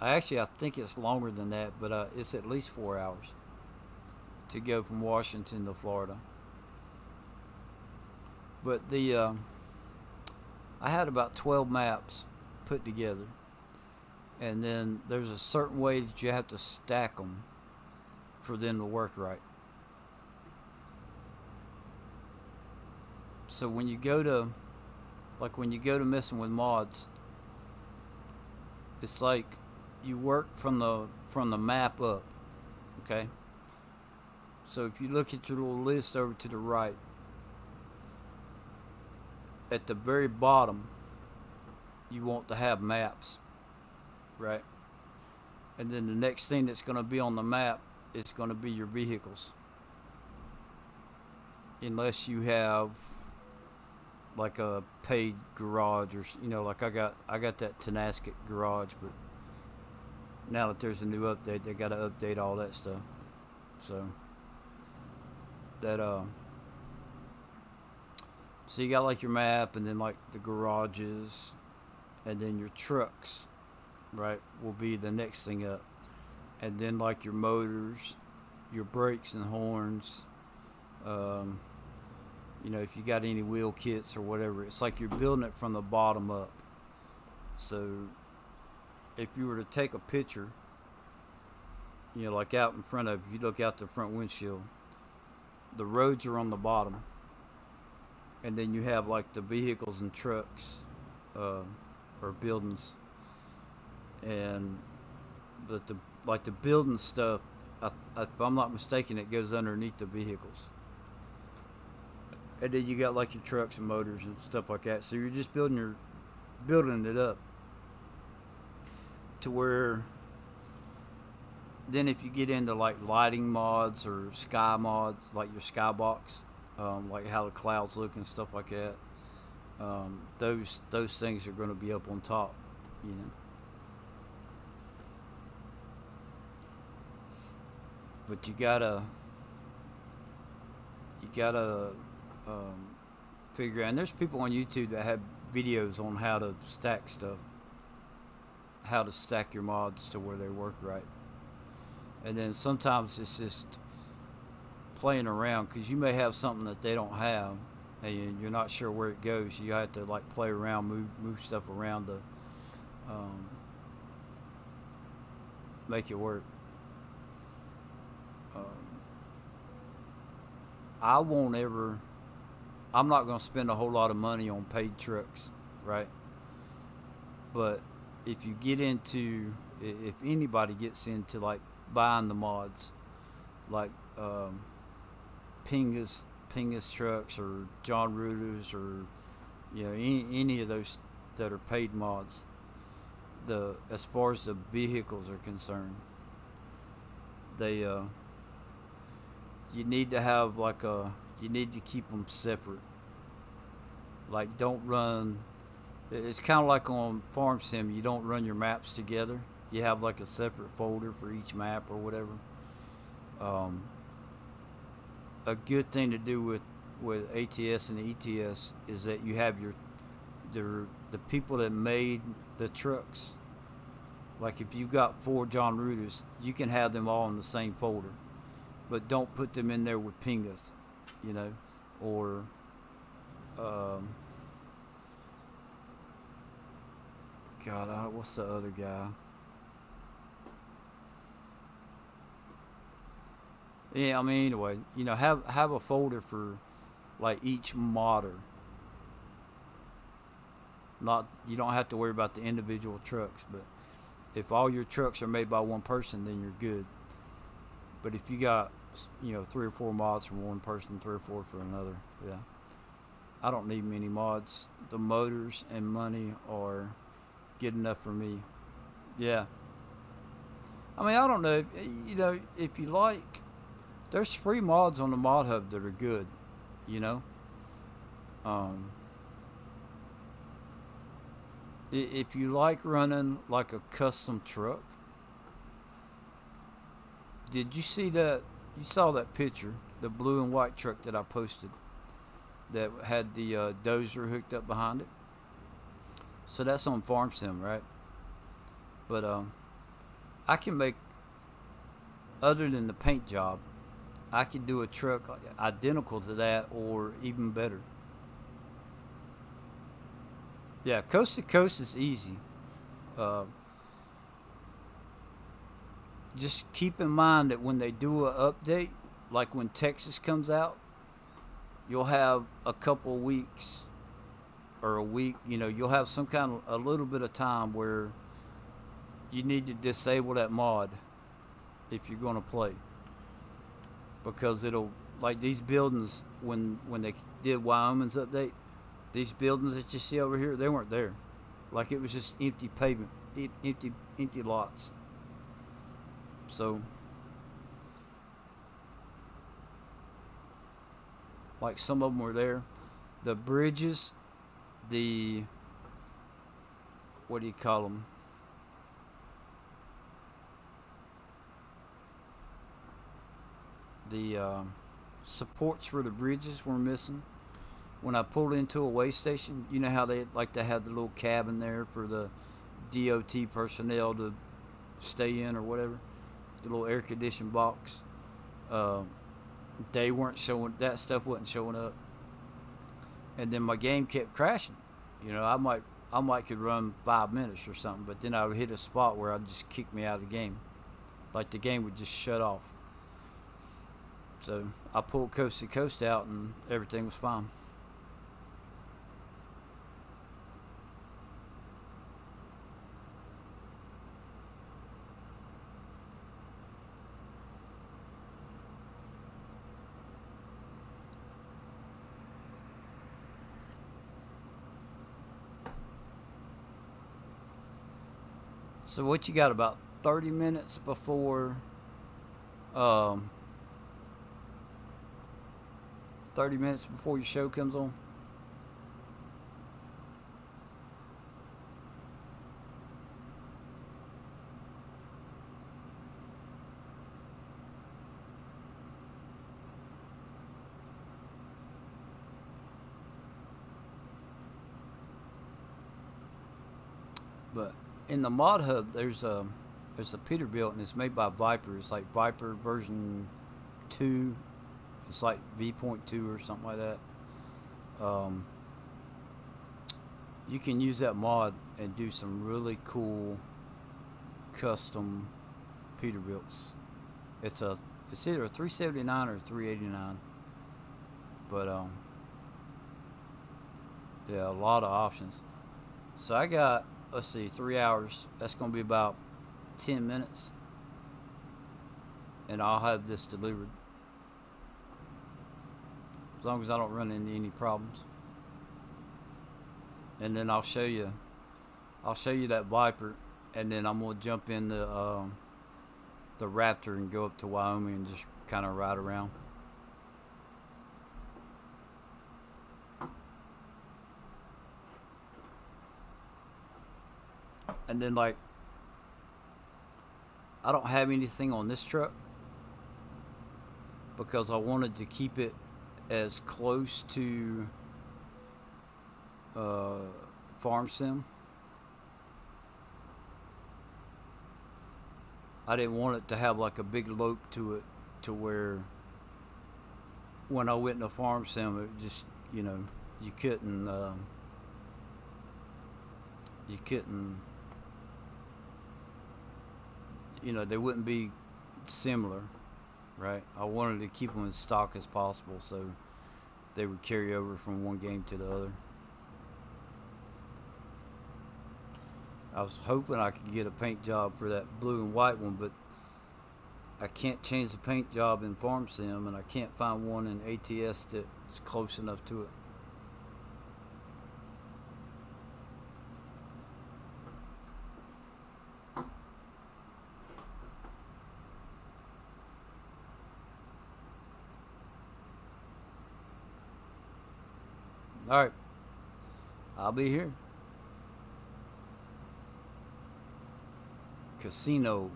I think it's longer than that, but it's at least 4 hours to go from Washington to Florida. But I had about 12 maps put together, and then there's a certain way that you have to stack them for them to work right. So when you go to messing with mods, it's like you work from the map up, okay? So if you look at your little list over to the right, at the very bottom, you want to have maps, right? And then the next thing that's going to be on the map is going to be your vehicles, unless you have like a paid garage, or like I got that Tenasket garage, but now that there's a new update, they got to update all that stuff. So that so you got like your map, and then like the garages, and then your trucks, right, will be the next thing up, and then like your motors, your brakes and horns. Um, if you got any wheel kits or whatever, it's like you're building it from the bottom up. So if you were to take a picture, like out in front of you, look out the front windshield, the roads are on the bottom, and then you have like the vehicles and trucks, or buildings, and but the building stuff, if I'm not mistaken, it goes underneath the vehicles. And then you got like your trucks and motors and stuff like that. So you're just building it up to where then if you get into like lighting mods or sky mods, like your skybox, like how the clouds look and stuff like that, those things are going to be up on top, you know. But you gotta figure out. And there's people on YouTube that have videos on how to stack stuff, how to stack your mods to where they work right. And then sometimes it's just playing around, because you may have something that they don't have, and you're not sure where it goes. You have to like play around, move stuff around to make it work. Um, I won't ever. I'm not going to spend a whole lot of money on paid trucks, right? But if anybody gets into like buying the mods, like Pingus trucks or John Ruters, or any of those that are paid mods, as far as the vehicles are concerned, they you need to have you need to keep them separate. Like, don't run. It's kind of like on Farm Sim. You don't run your maps together. You have like a separate folder for each map or whatever. A good thing to do with ATS and ETS is that you have the people that made the trucks. Like if you've got 4 John Ruters, you can have them all in the same folder, but don't put them in there with Pingas, or what's the other guy? Yeah, I mean, anyway, have a folder for like each modder. Not you don't have to worry about the individual trucks, but if all your trucks are made by one person, then you're good. But if you got 3 or 4 mods from one person, 3 or 4 for another, yeah, I don't need many mods. The motors and money are good enough for me. Yeah, I mean, I don't know. If you like, there's free mods on the Mod Hub that are good. You know, um, if you like running like a custom truck, did you see that? You saw that picture, the blue and white truck that I posted that had the dozer hooked up behind it. So that's on Farm Sim, right? But I can make, other than the paint job, I could do a truck identical to that or even better. Yeah, coast to coast is easy. Uh, just keep in mind that when they do an update, like when Texas comes out, you'll have a couple weeks or a week. You'll have some kind of a little bit of time where you need to disable that mod if you're going to play, because it'll, like these buildings, when they did Wyoming's update, these buildings that you see over here, they weren't there. Like it was just empty pavement, empty lots. So like some of them were there. The bridges, the, what do you call them? The supports for the bridges were missing. When I pulled into a way station, you know how they like to have the little cabin there for the DOT personnel to stay in or whatever, the little air conditioned box. Uh, they weren't showing, that stuff wasn't showing up, and then my game kept crashing. I might could run 5 minutes or something, but then I would hit a spot where I'd just kick me out of the game, like the game would just shut off. So I pulled coast to coast out, and everything was fine. So what you got, about 30 minutes before, um, 30 minutes before your show comes on? But in the Mod Hub, there's a Peterbilt, and it's made by Viper. It's like Viper version 2. It's like V.2 or something like that. Um, you can use that mod and do some really cool custom Peterbilts. It's a it's either a 379 or a 389, but yeah, a lot of options. So I got, let's see, 3 hours. That's gonna be about 10 minutes, and I'll have this delivered as long as I don't run into any problems. And then I'll show you that Viper, and then I'm gonna jump in the Raptor and go up to Wyoming and just kind of ride around. And then, like, I don't have anything on this truck because I wanted to keep it as close to uh, Farm Sim. I didn't want it to have like a big lope to it, to where when I went into Farm Sim, it just, you couldn't you couldn't they wouldn't be similar. right? I wanted to keep them in stock as possible so they would carry over from one game to the other. I was hoping I could get a paint job for that blue and white one, but I can't change the paint job in Farm Sim, and I can't find one in ATS that's close enough to it. Alright, I'll be here. Casino.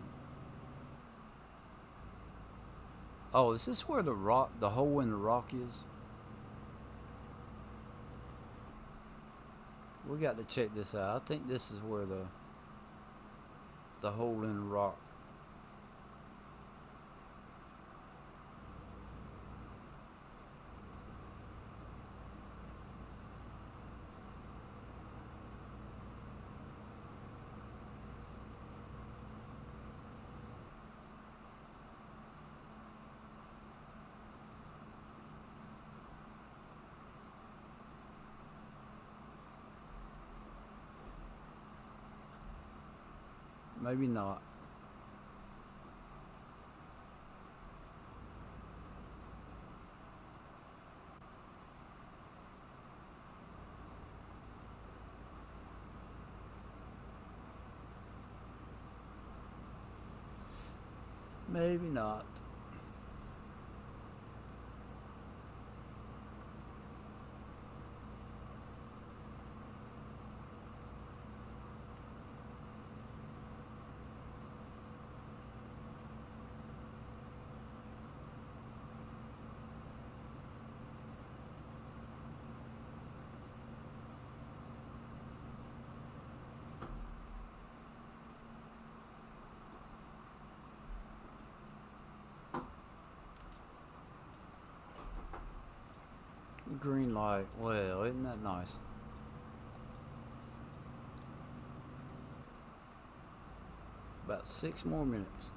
Oh, is this where the hole in the rock is? We got to check this out. I think this is where the hole in the rock. Maybe not. Maybe not. Green light. Well, isn't that nice? About 6 more minutes.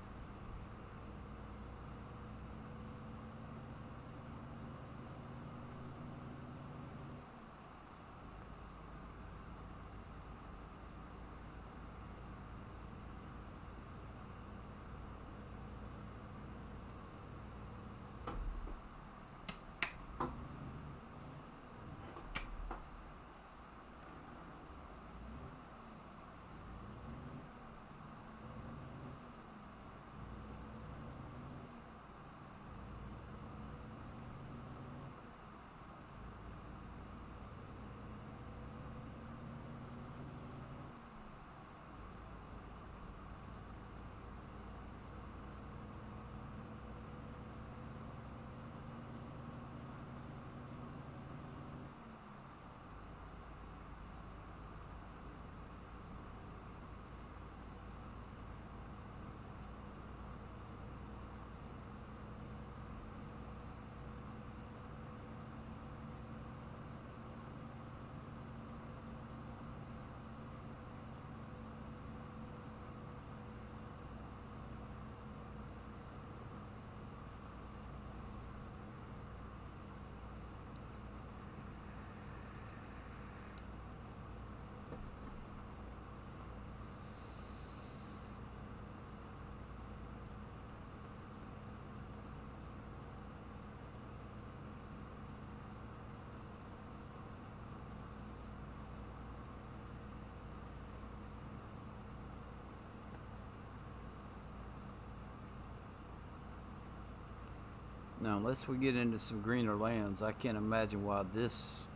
Now, unless we get into some greener lands, I can't imagine why this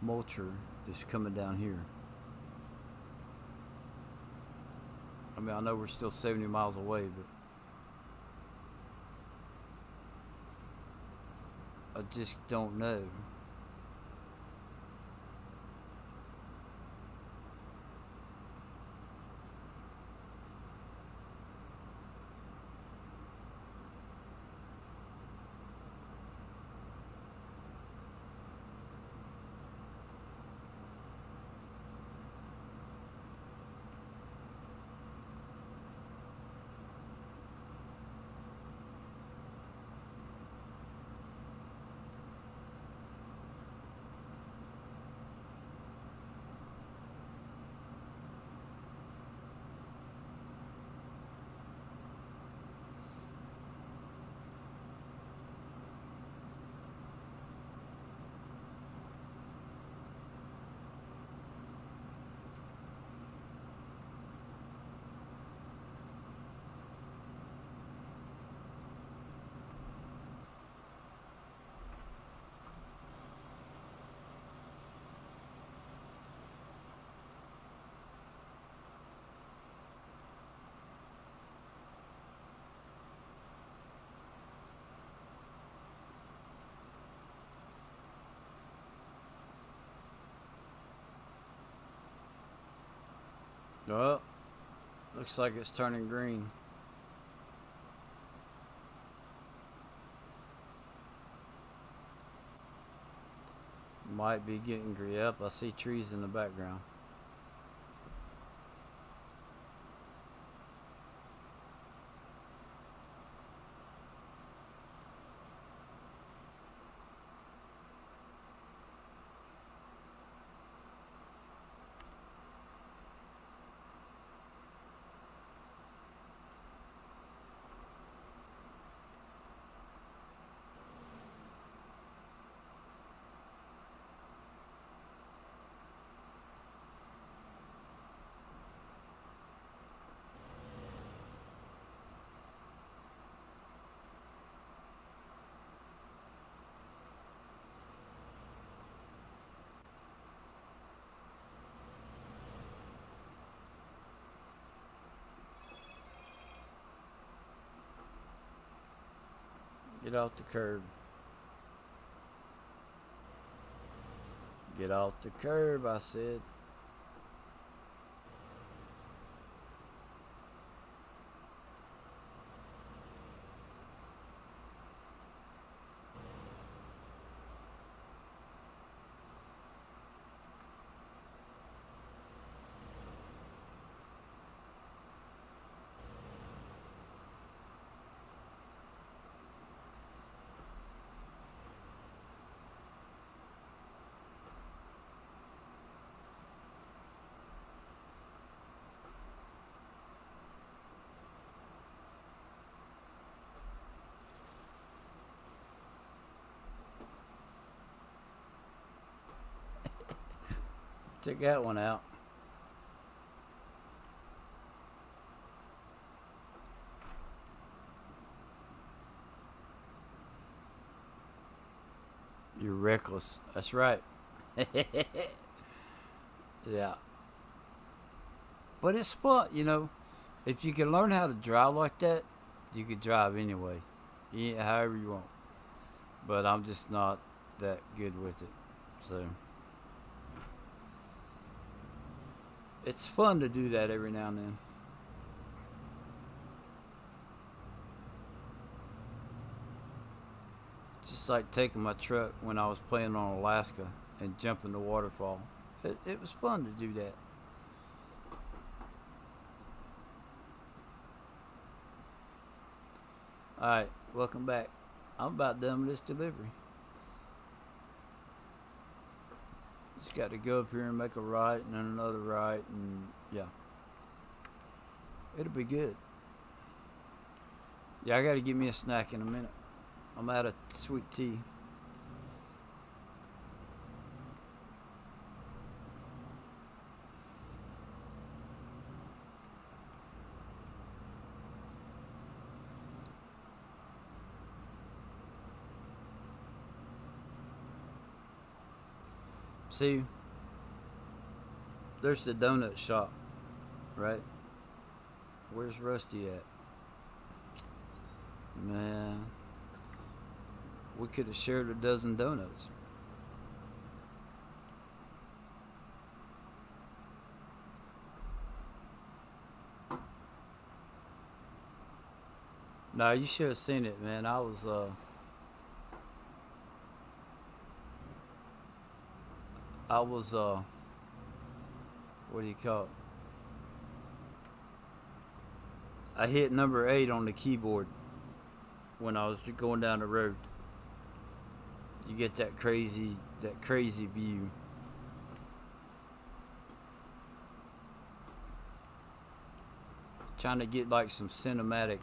mulcher is coming down here. I mean, I know we're still 70 miles away, but I just don't know. Oh, looks like it's turning green. Might be getting green. Yep, I see trees in the background. Get off the curb. Get off the curb, I said. Check that one out. You're reckless. That's right. Yeah. But it's fun, you know. If you can learn how to drive like that, you can drive anyway. However you want. But I'm just not that good with it. So it's fun to do that every now and then. Just like taking my truck when I was playing on Alaska and jumping the waterfall. It was fun to do that. Alright, welcome back. I'm about done with this delivery. Just got to go up here and make a right and then another right, and yeah. It'll be good. Yeah, I got to get me a snack in a minute. I'm out of sweet tea. See, there's the donut shop, right? Where's Rusty at? Man, we could have shared a dozen donuts. No, you should have seen it, man. I was what do you call it? I hit number 8 on the keyboard when I was going down the road. You get that crazy view. Trying to get like some cinematic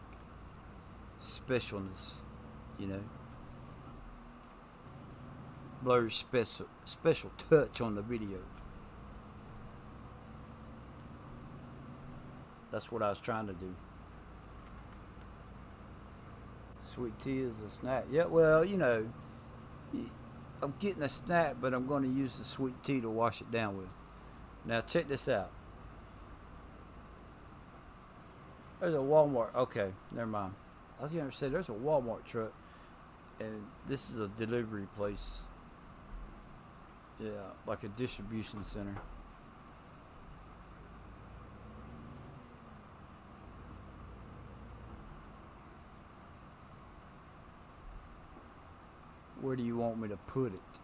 specialness, you know. Blur's special touch on the video. That's what I was trying to do. Sweet tea is a snack. Yeah, well, you know, I'm getting a snack, but I'm going to use the sweet tea to wash it down with. Now, check this out. There's a Walmart. Okay, never mind. I was going to say there's a Walmart truck, and this is a delivery place. Yeah, like a distribution center. do you want me to put it?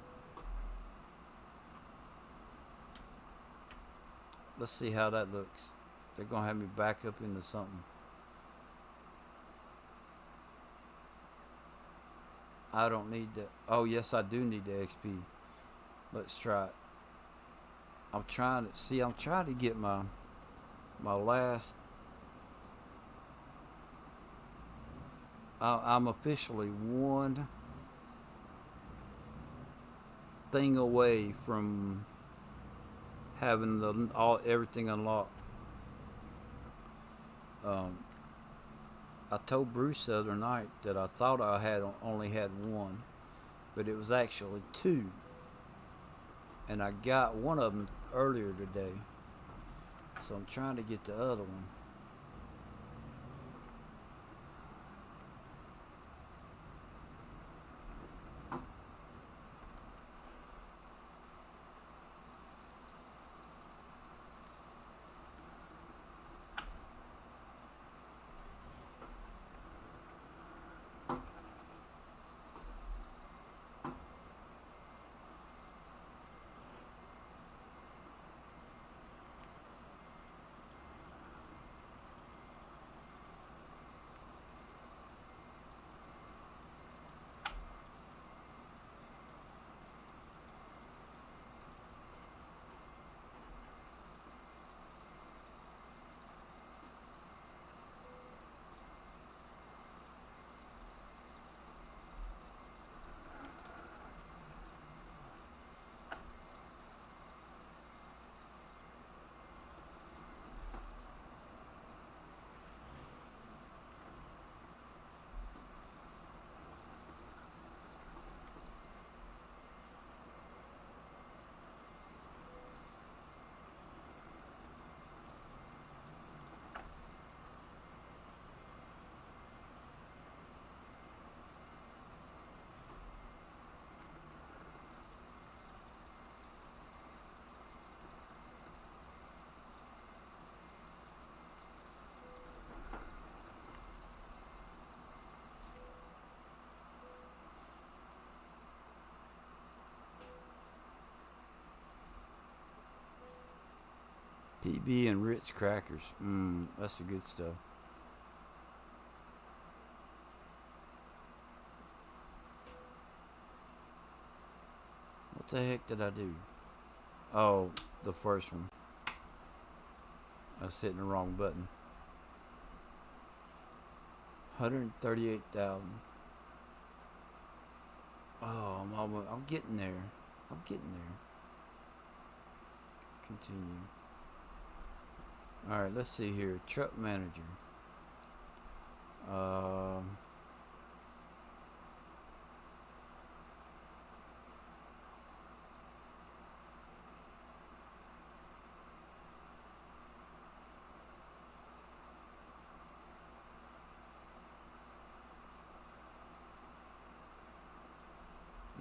Let's see how that looks. They're gonna have me back up into something. I don't need that. Oh yes, I do need the XP. Let's try it. I'm trying to get my last. I'm officially one thing away from having everything unlocked. I told Bruce the other night that I thought I had only had one, but it was actually two, and I got one of them earlier today. So I'm trying to get the other one. PB and Ritz crackers. That's the good stuff. What the heck did I do? Oh, the first one. I was hitting the wrong button. 138,000. Oh, I'm getting there. I'm getting there. Continue. Alright, let's see here. Truck manager.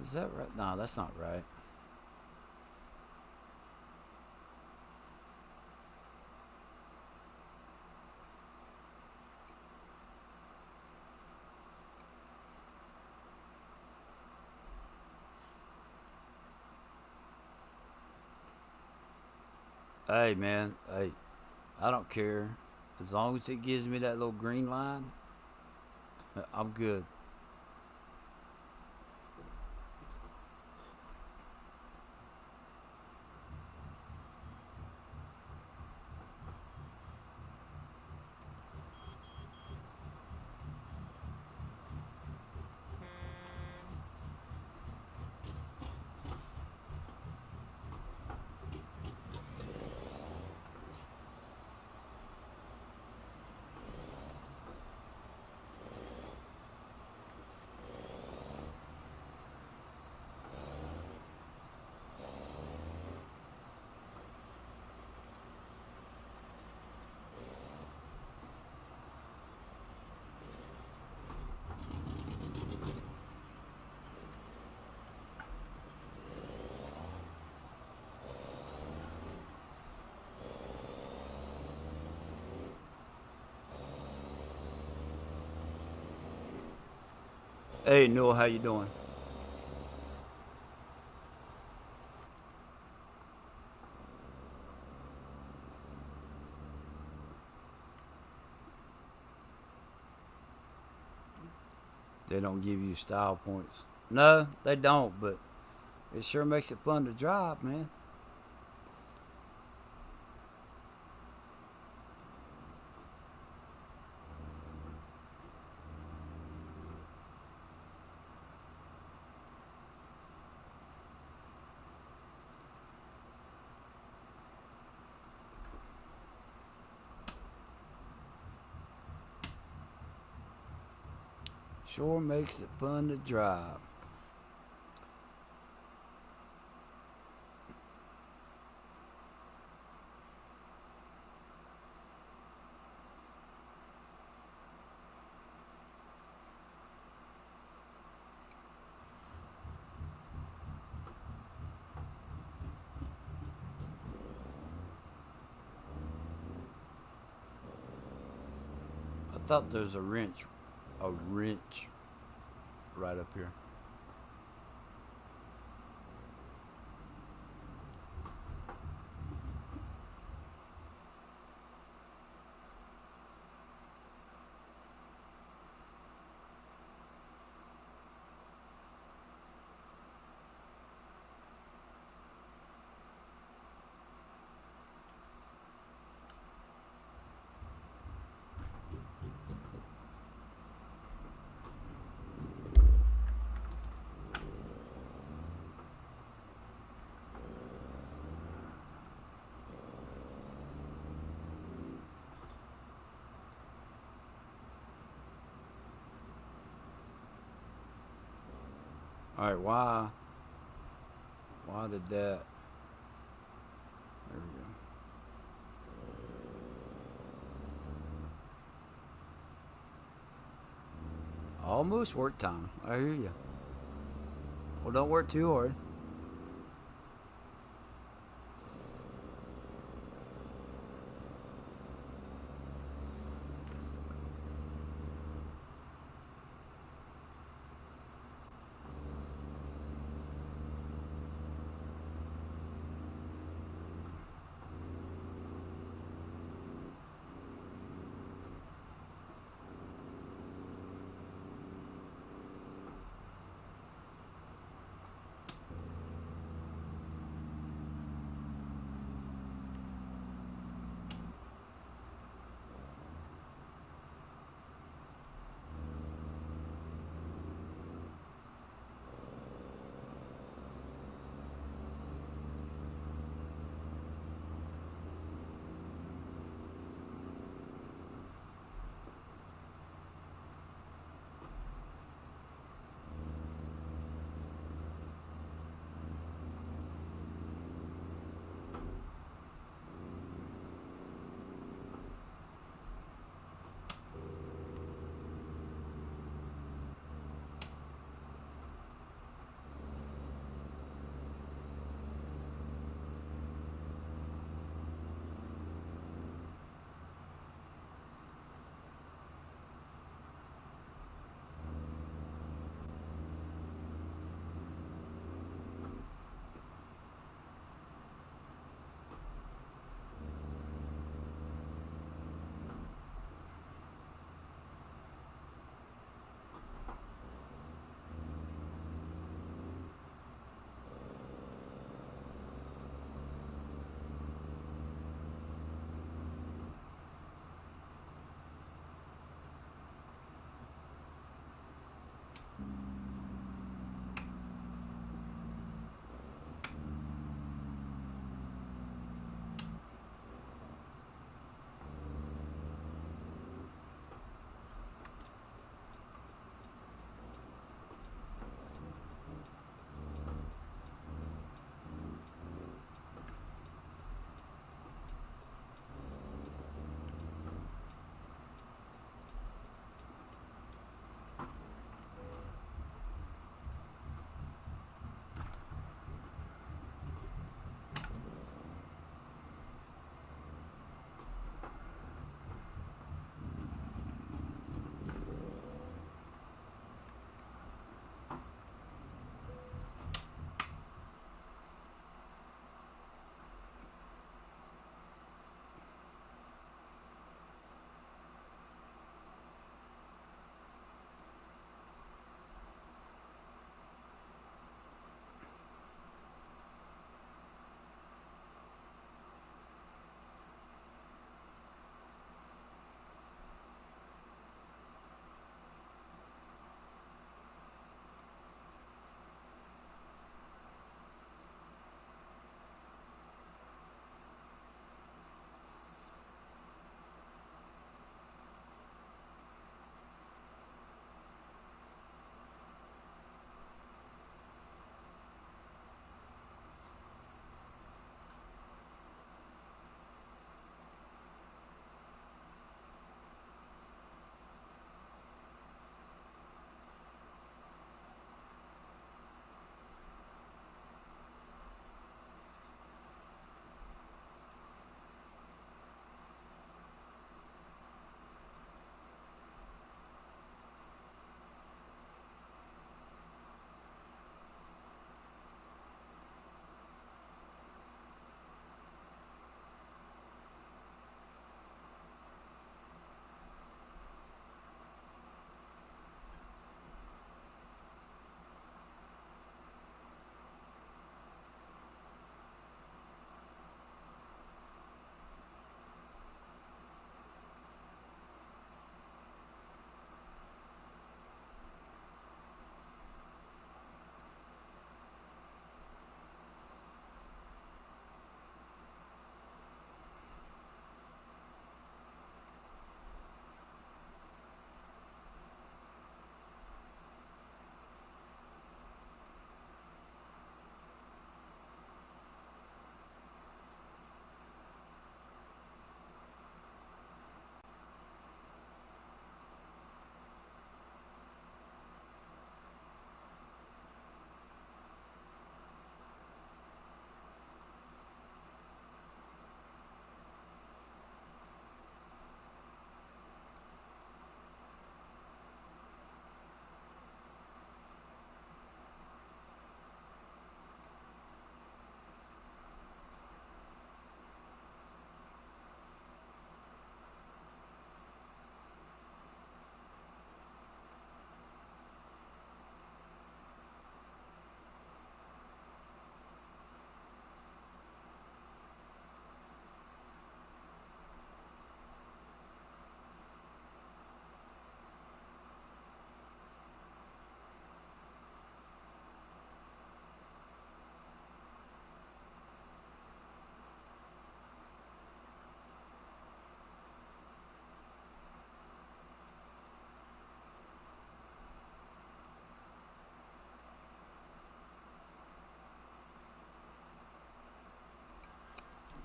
Is that right? No, that's not right. Hey man, hey, I don't care. As long as it gives me that little green line, I'm good. Hey Noah, how you doing? They don't give you style points. No, they don't, but it sure makes it fun to drive, man. Sure makes it fun to drive. I thought there's a wrench right up here. All right, why did that? There we go. Almost work time. I hear you. Well, don't work too hard.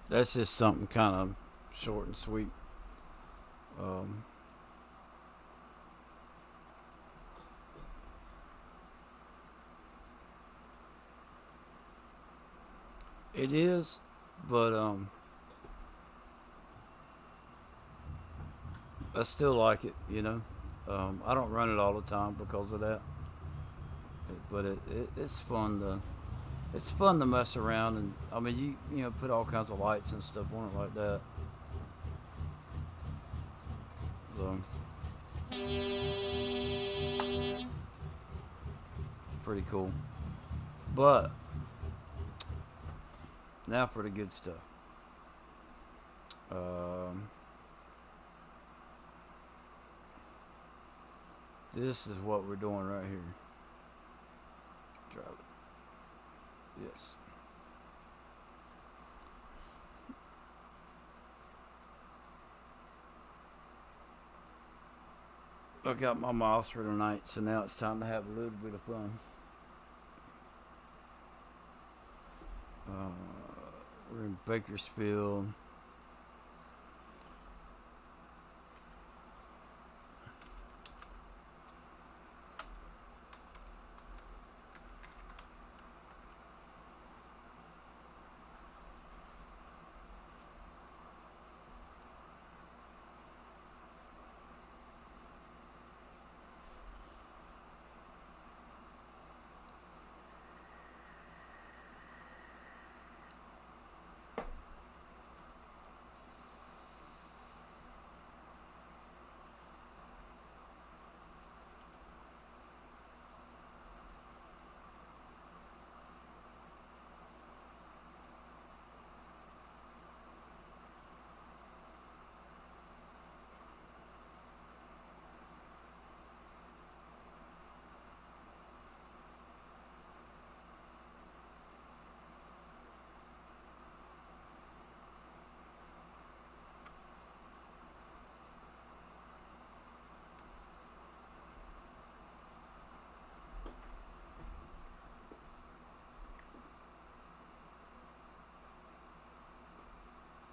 that's just something kind of short and sweet. Um, it is, but I still like it. I don't run it all the time because of that, but it's fun to mess around, and I mean you put all kinds of lights and stuff on it like that. So it's pretty cool. But now for the good stuff. Um, this is what we're doing right here. Drive it. Yes. I got my miles for tonight, so now it's time to have a little bit of fun. Uh, we're in Bakersfield.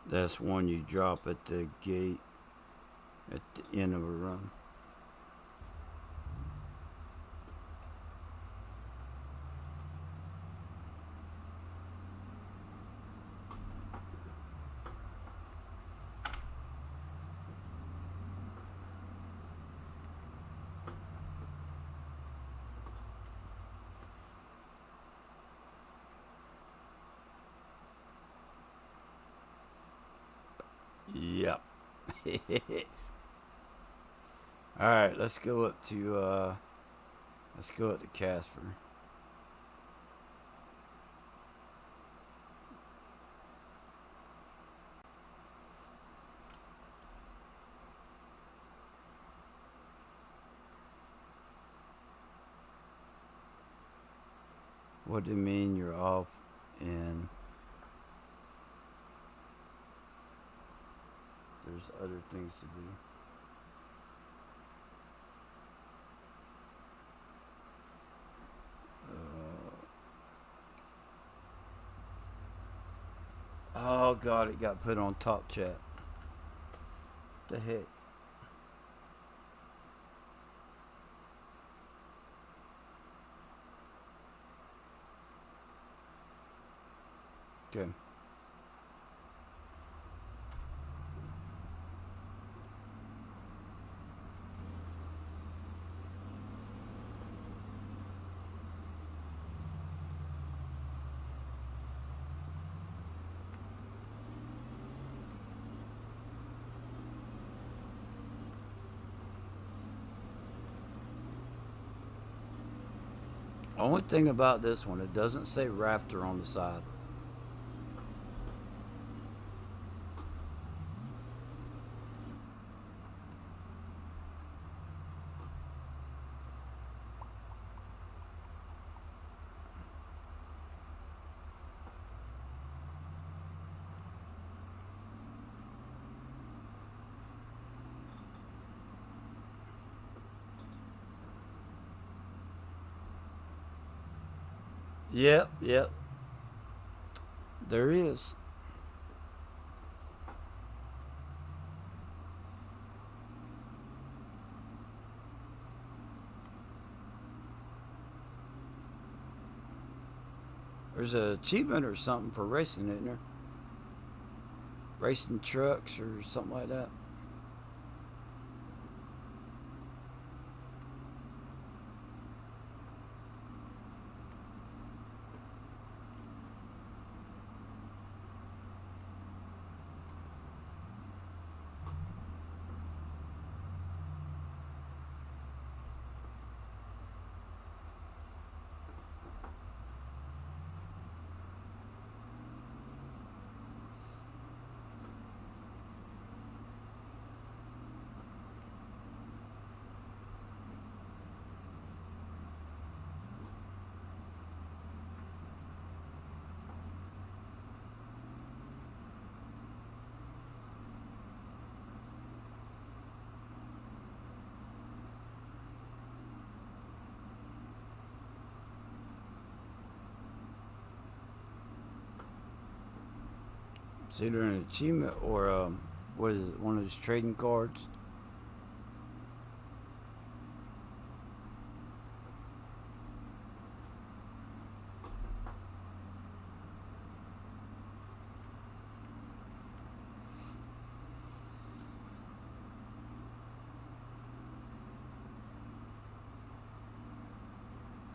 That's one you drop at the gate at the end of a run. Yep. All right, let's go up to Casper. What do you mean you're off and there's other things to do? Oh God, it got put on top chat. What the heck? Okay. Only thing about this one, it doesn't say Raptor on the side. Yep, yep. There is. There's an achievement or something for racing, isn't there? Racing trucks or something like that. It's either an achievement or what is it? One of those trading cards.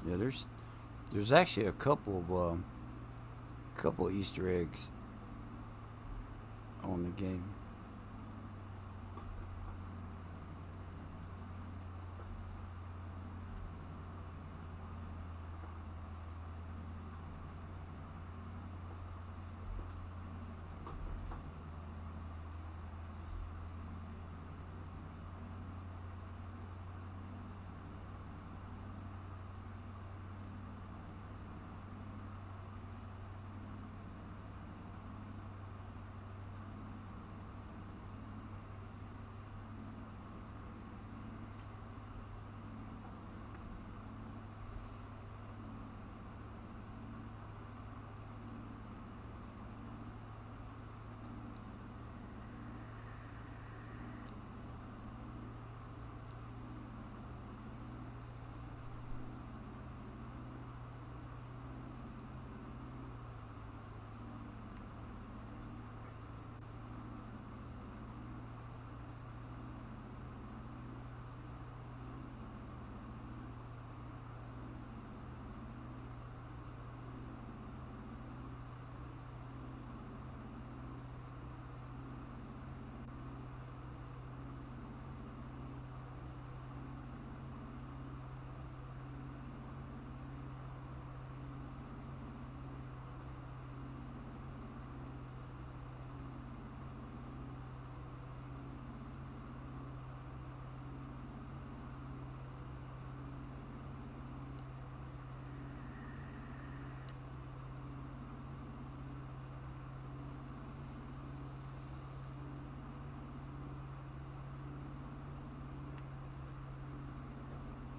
Yeah, there's actually a couple Easter eggs on the game.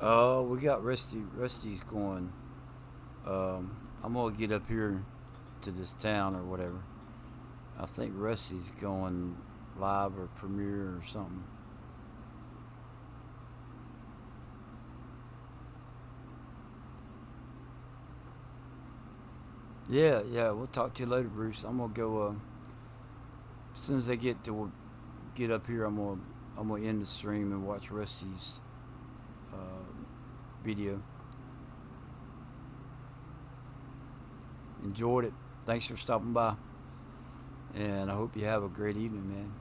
Oh, we got Rusty. Rusty's going. I'm gonna get up here to this town or whatever. I think Rusty's going live or premiere or something. Yeah, yeah. We'll talk to you later, Bruce. I'm gonna go. As soon as I get up here, I'm gonna end the stream and watch Rusty's uh, video. Enjoyed it. Thanks for stopping by, and I hope you have a great evening, man.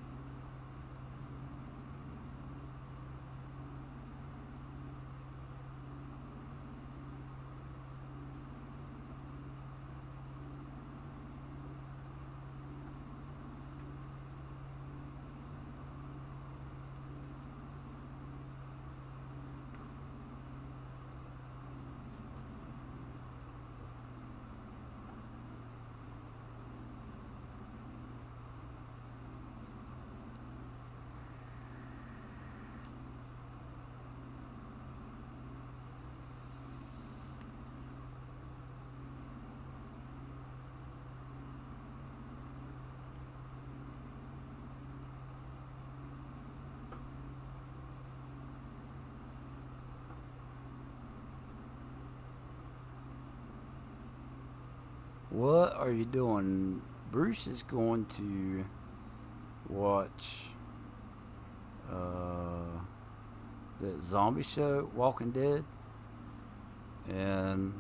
What are you doing? Bruce is going to watch that zombie show, Walking Dead, and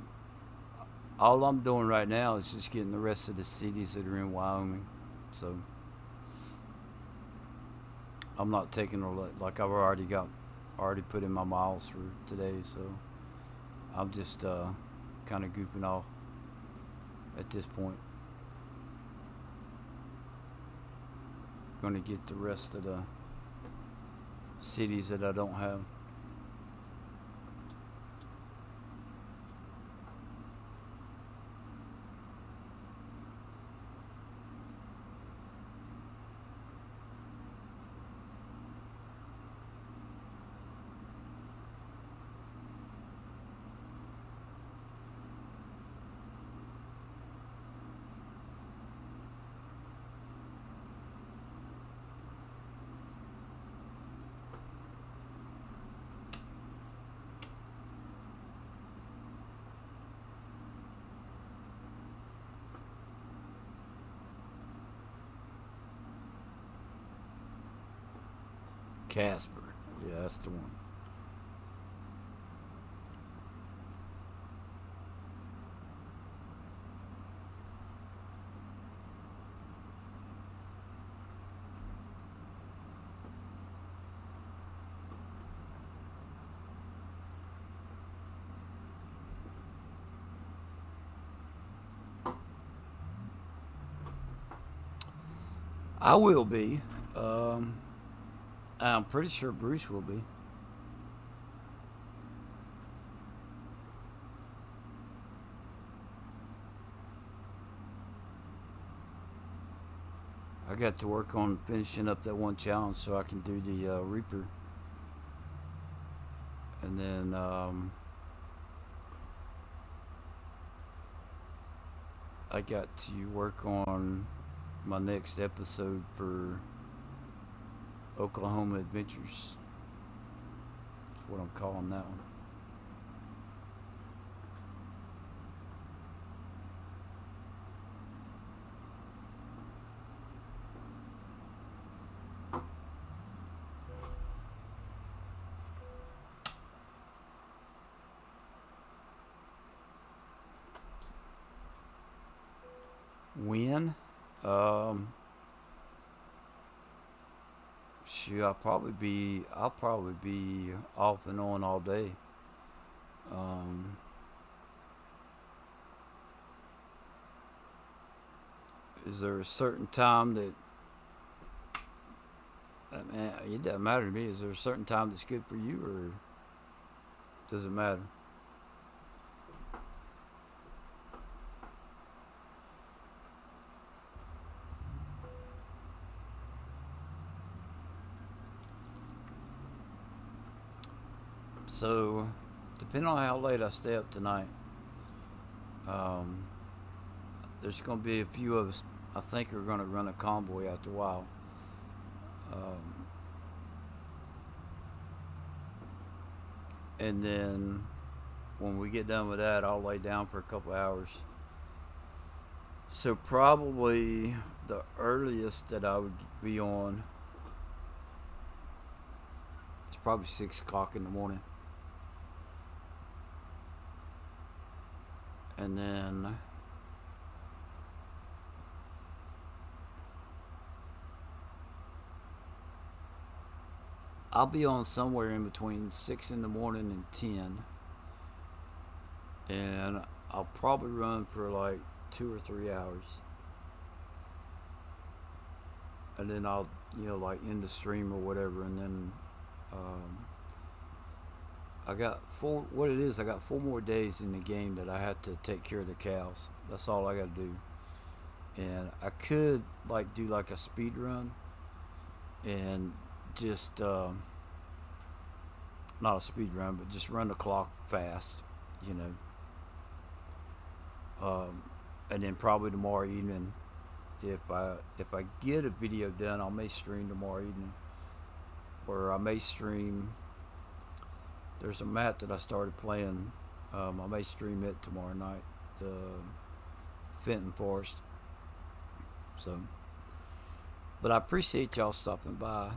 all I'm doing right now is just getting the rest of the cities that are in Wyoming. So I'm not taking like I've already put in my miles for today. So I'm just kind of goofing off at this point. Going to get the rest of the cities that I don't have. Casper. Yeah, that's the one. I will be. I'm pretty sure Bruce will be. I got to work on finishing up that one challenge so I can do the Reaper. And then I got to work on my next episode for Oklahoma Adventures. That's what I'm calling that one. When? Um, Shoot, I'll probably be off and on all day. Um, is there a certain time that? I mean, it doesn't matter to me. Is there a certain time that's good for you, or does it matter? So, depending on how late I stay up tonight, um, there's going to be a few of us. I think are going to run a convoy after a while. Um, and then when we get done with that, I'll lay down for a couple hours. So probably the earliest that I would be on is probably 6 o'clock in the morning, and then I'll be on somewhere in between 6 in the morning and 10, and I'll probably run for like 2 or 3 hours, and then I'll like end the stream or whatever, and then um, I got four. What it is, I got 4 more days in the game that I have to take care of the cows. That's all I got to do, and I could like do like a speed run and just not a speed run, but just run the clock fast, you know. Um, and then probably tomorrow evening, if I get a video done, I may stream tomorrow evening, or I may stream. There's a map that I started playing. I may stream it tomorrow night. Fenton Forest. So, but I appreciate y'all stopping by.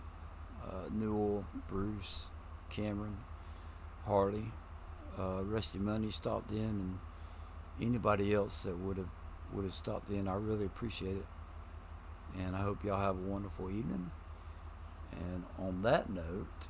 Newell, Bruce, Cameron, Harley, Rusty Money stopped in, and anybody else that would have stopped in. I really appreciate it, and I hope y'all have a wonderful evening. And on that note,